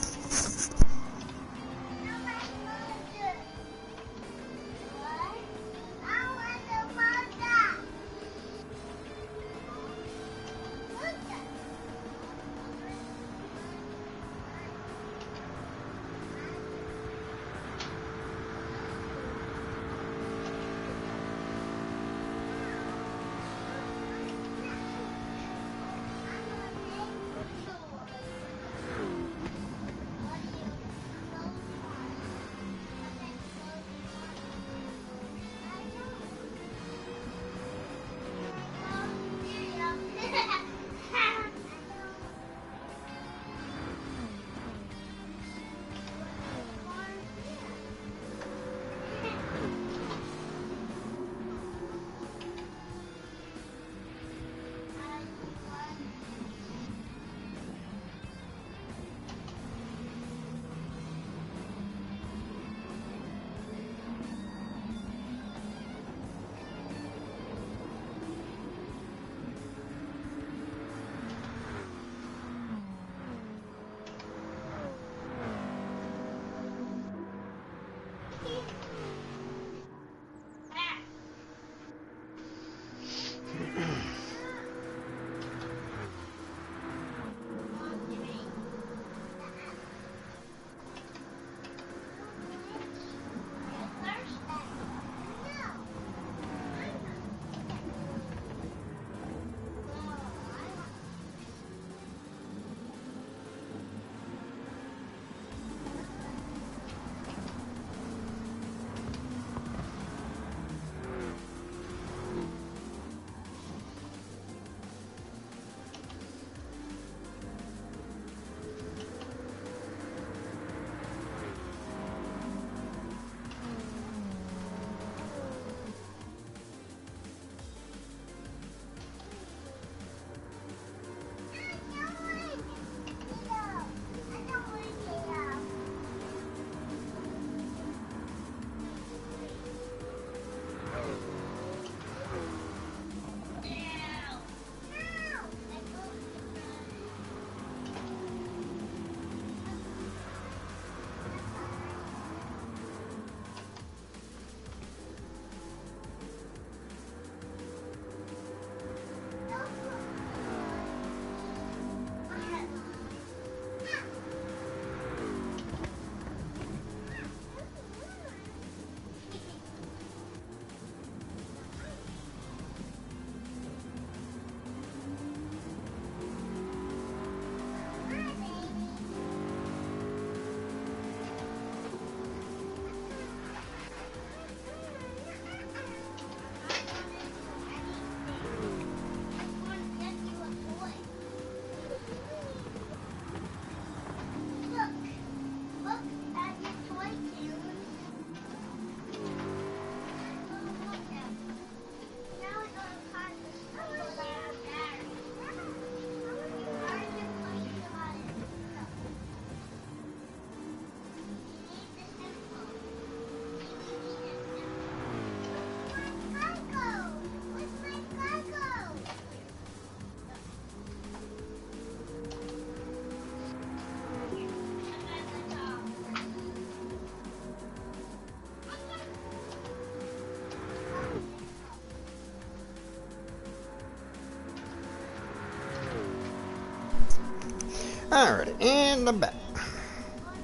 [SPEAKER 1] Alrighty, and I'm back.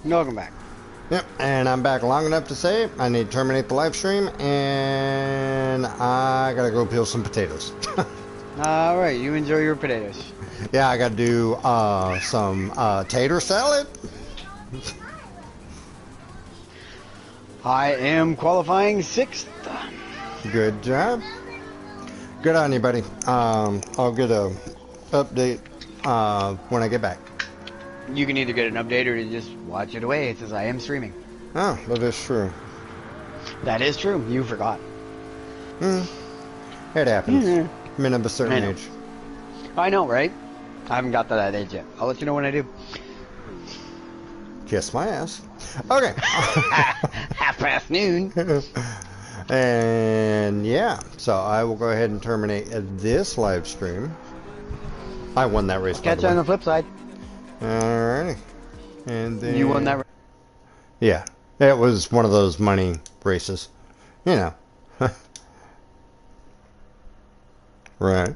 [SPEAKER 2] Welcome back.
[SPEAKER 1] Yep, and I'm back long enough to say I need to terminate the live stream, and I gotta go peel some potatoes.
[SPEAKER 2] All right, you enjoy your potatoes.
[SPEAKER 1] Yeah, I gotta do some tater salad.
[SPEAKER 2] I am qualifying 6th.
[SPEAKER 1] Good job. Good on you, buddy. I'll get a update when I get back.
[SPEAKER 2] You can either get an update or just watch it away. It says I am streaming.
[SPEAKER 1] Oh, that is true.
[SPEAKER 2] That is true. You forgot.
[SPEAKER 1] It happens.
[SPEAKER 2] Mhm.
[SPEAKER 1] Men of a
[SPEAKER 2] I
[SPEAKER 1] certain
[SPEAKER 2] know.
[SPEAKER 1] age.
[SPEAKER 2] I know, right? I haven't got to that age yet. I'll let you know when I do.
[SPEAKER 1] Kiss my ass. Okay.
[SPEAKER 2] Half past noon.
[SPEAKER 1] And yeah, so I will go ahead and terminate this live stream. I won that race.
[SPEAKER 2] Catch you on the flip side.
[SPEAKER 1] Alrighty. And then
[SPEAKER 2] You won that.
[SPEAKER 1] Yeah, it was one of those money races, you know. Right.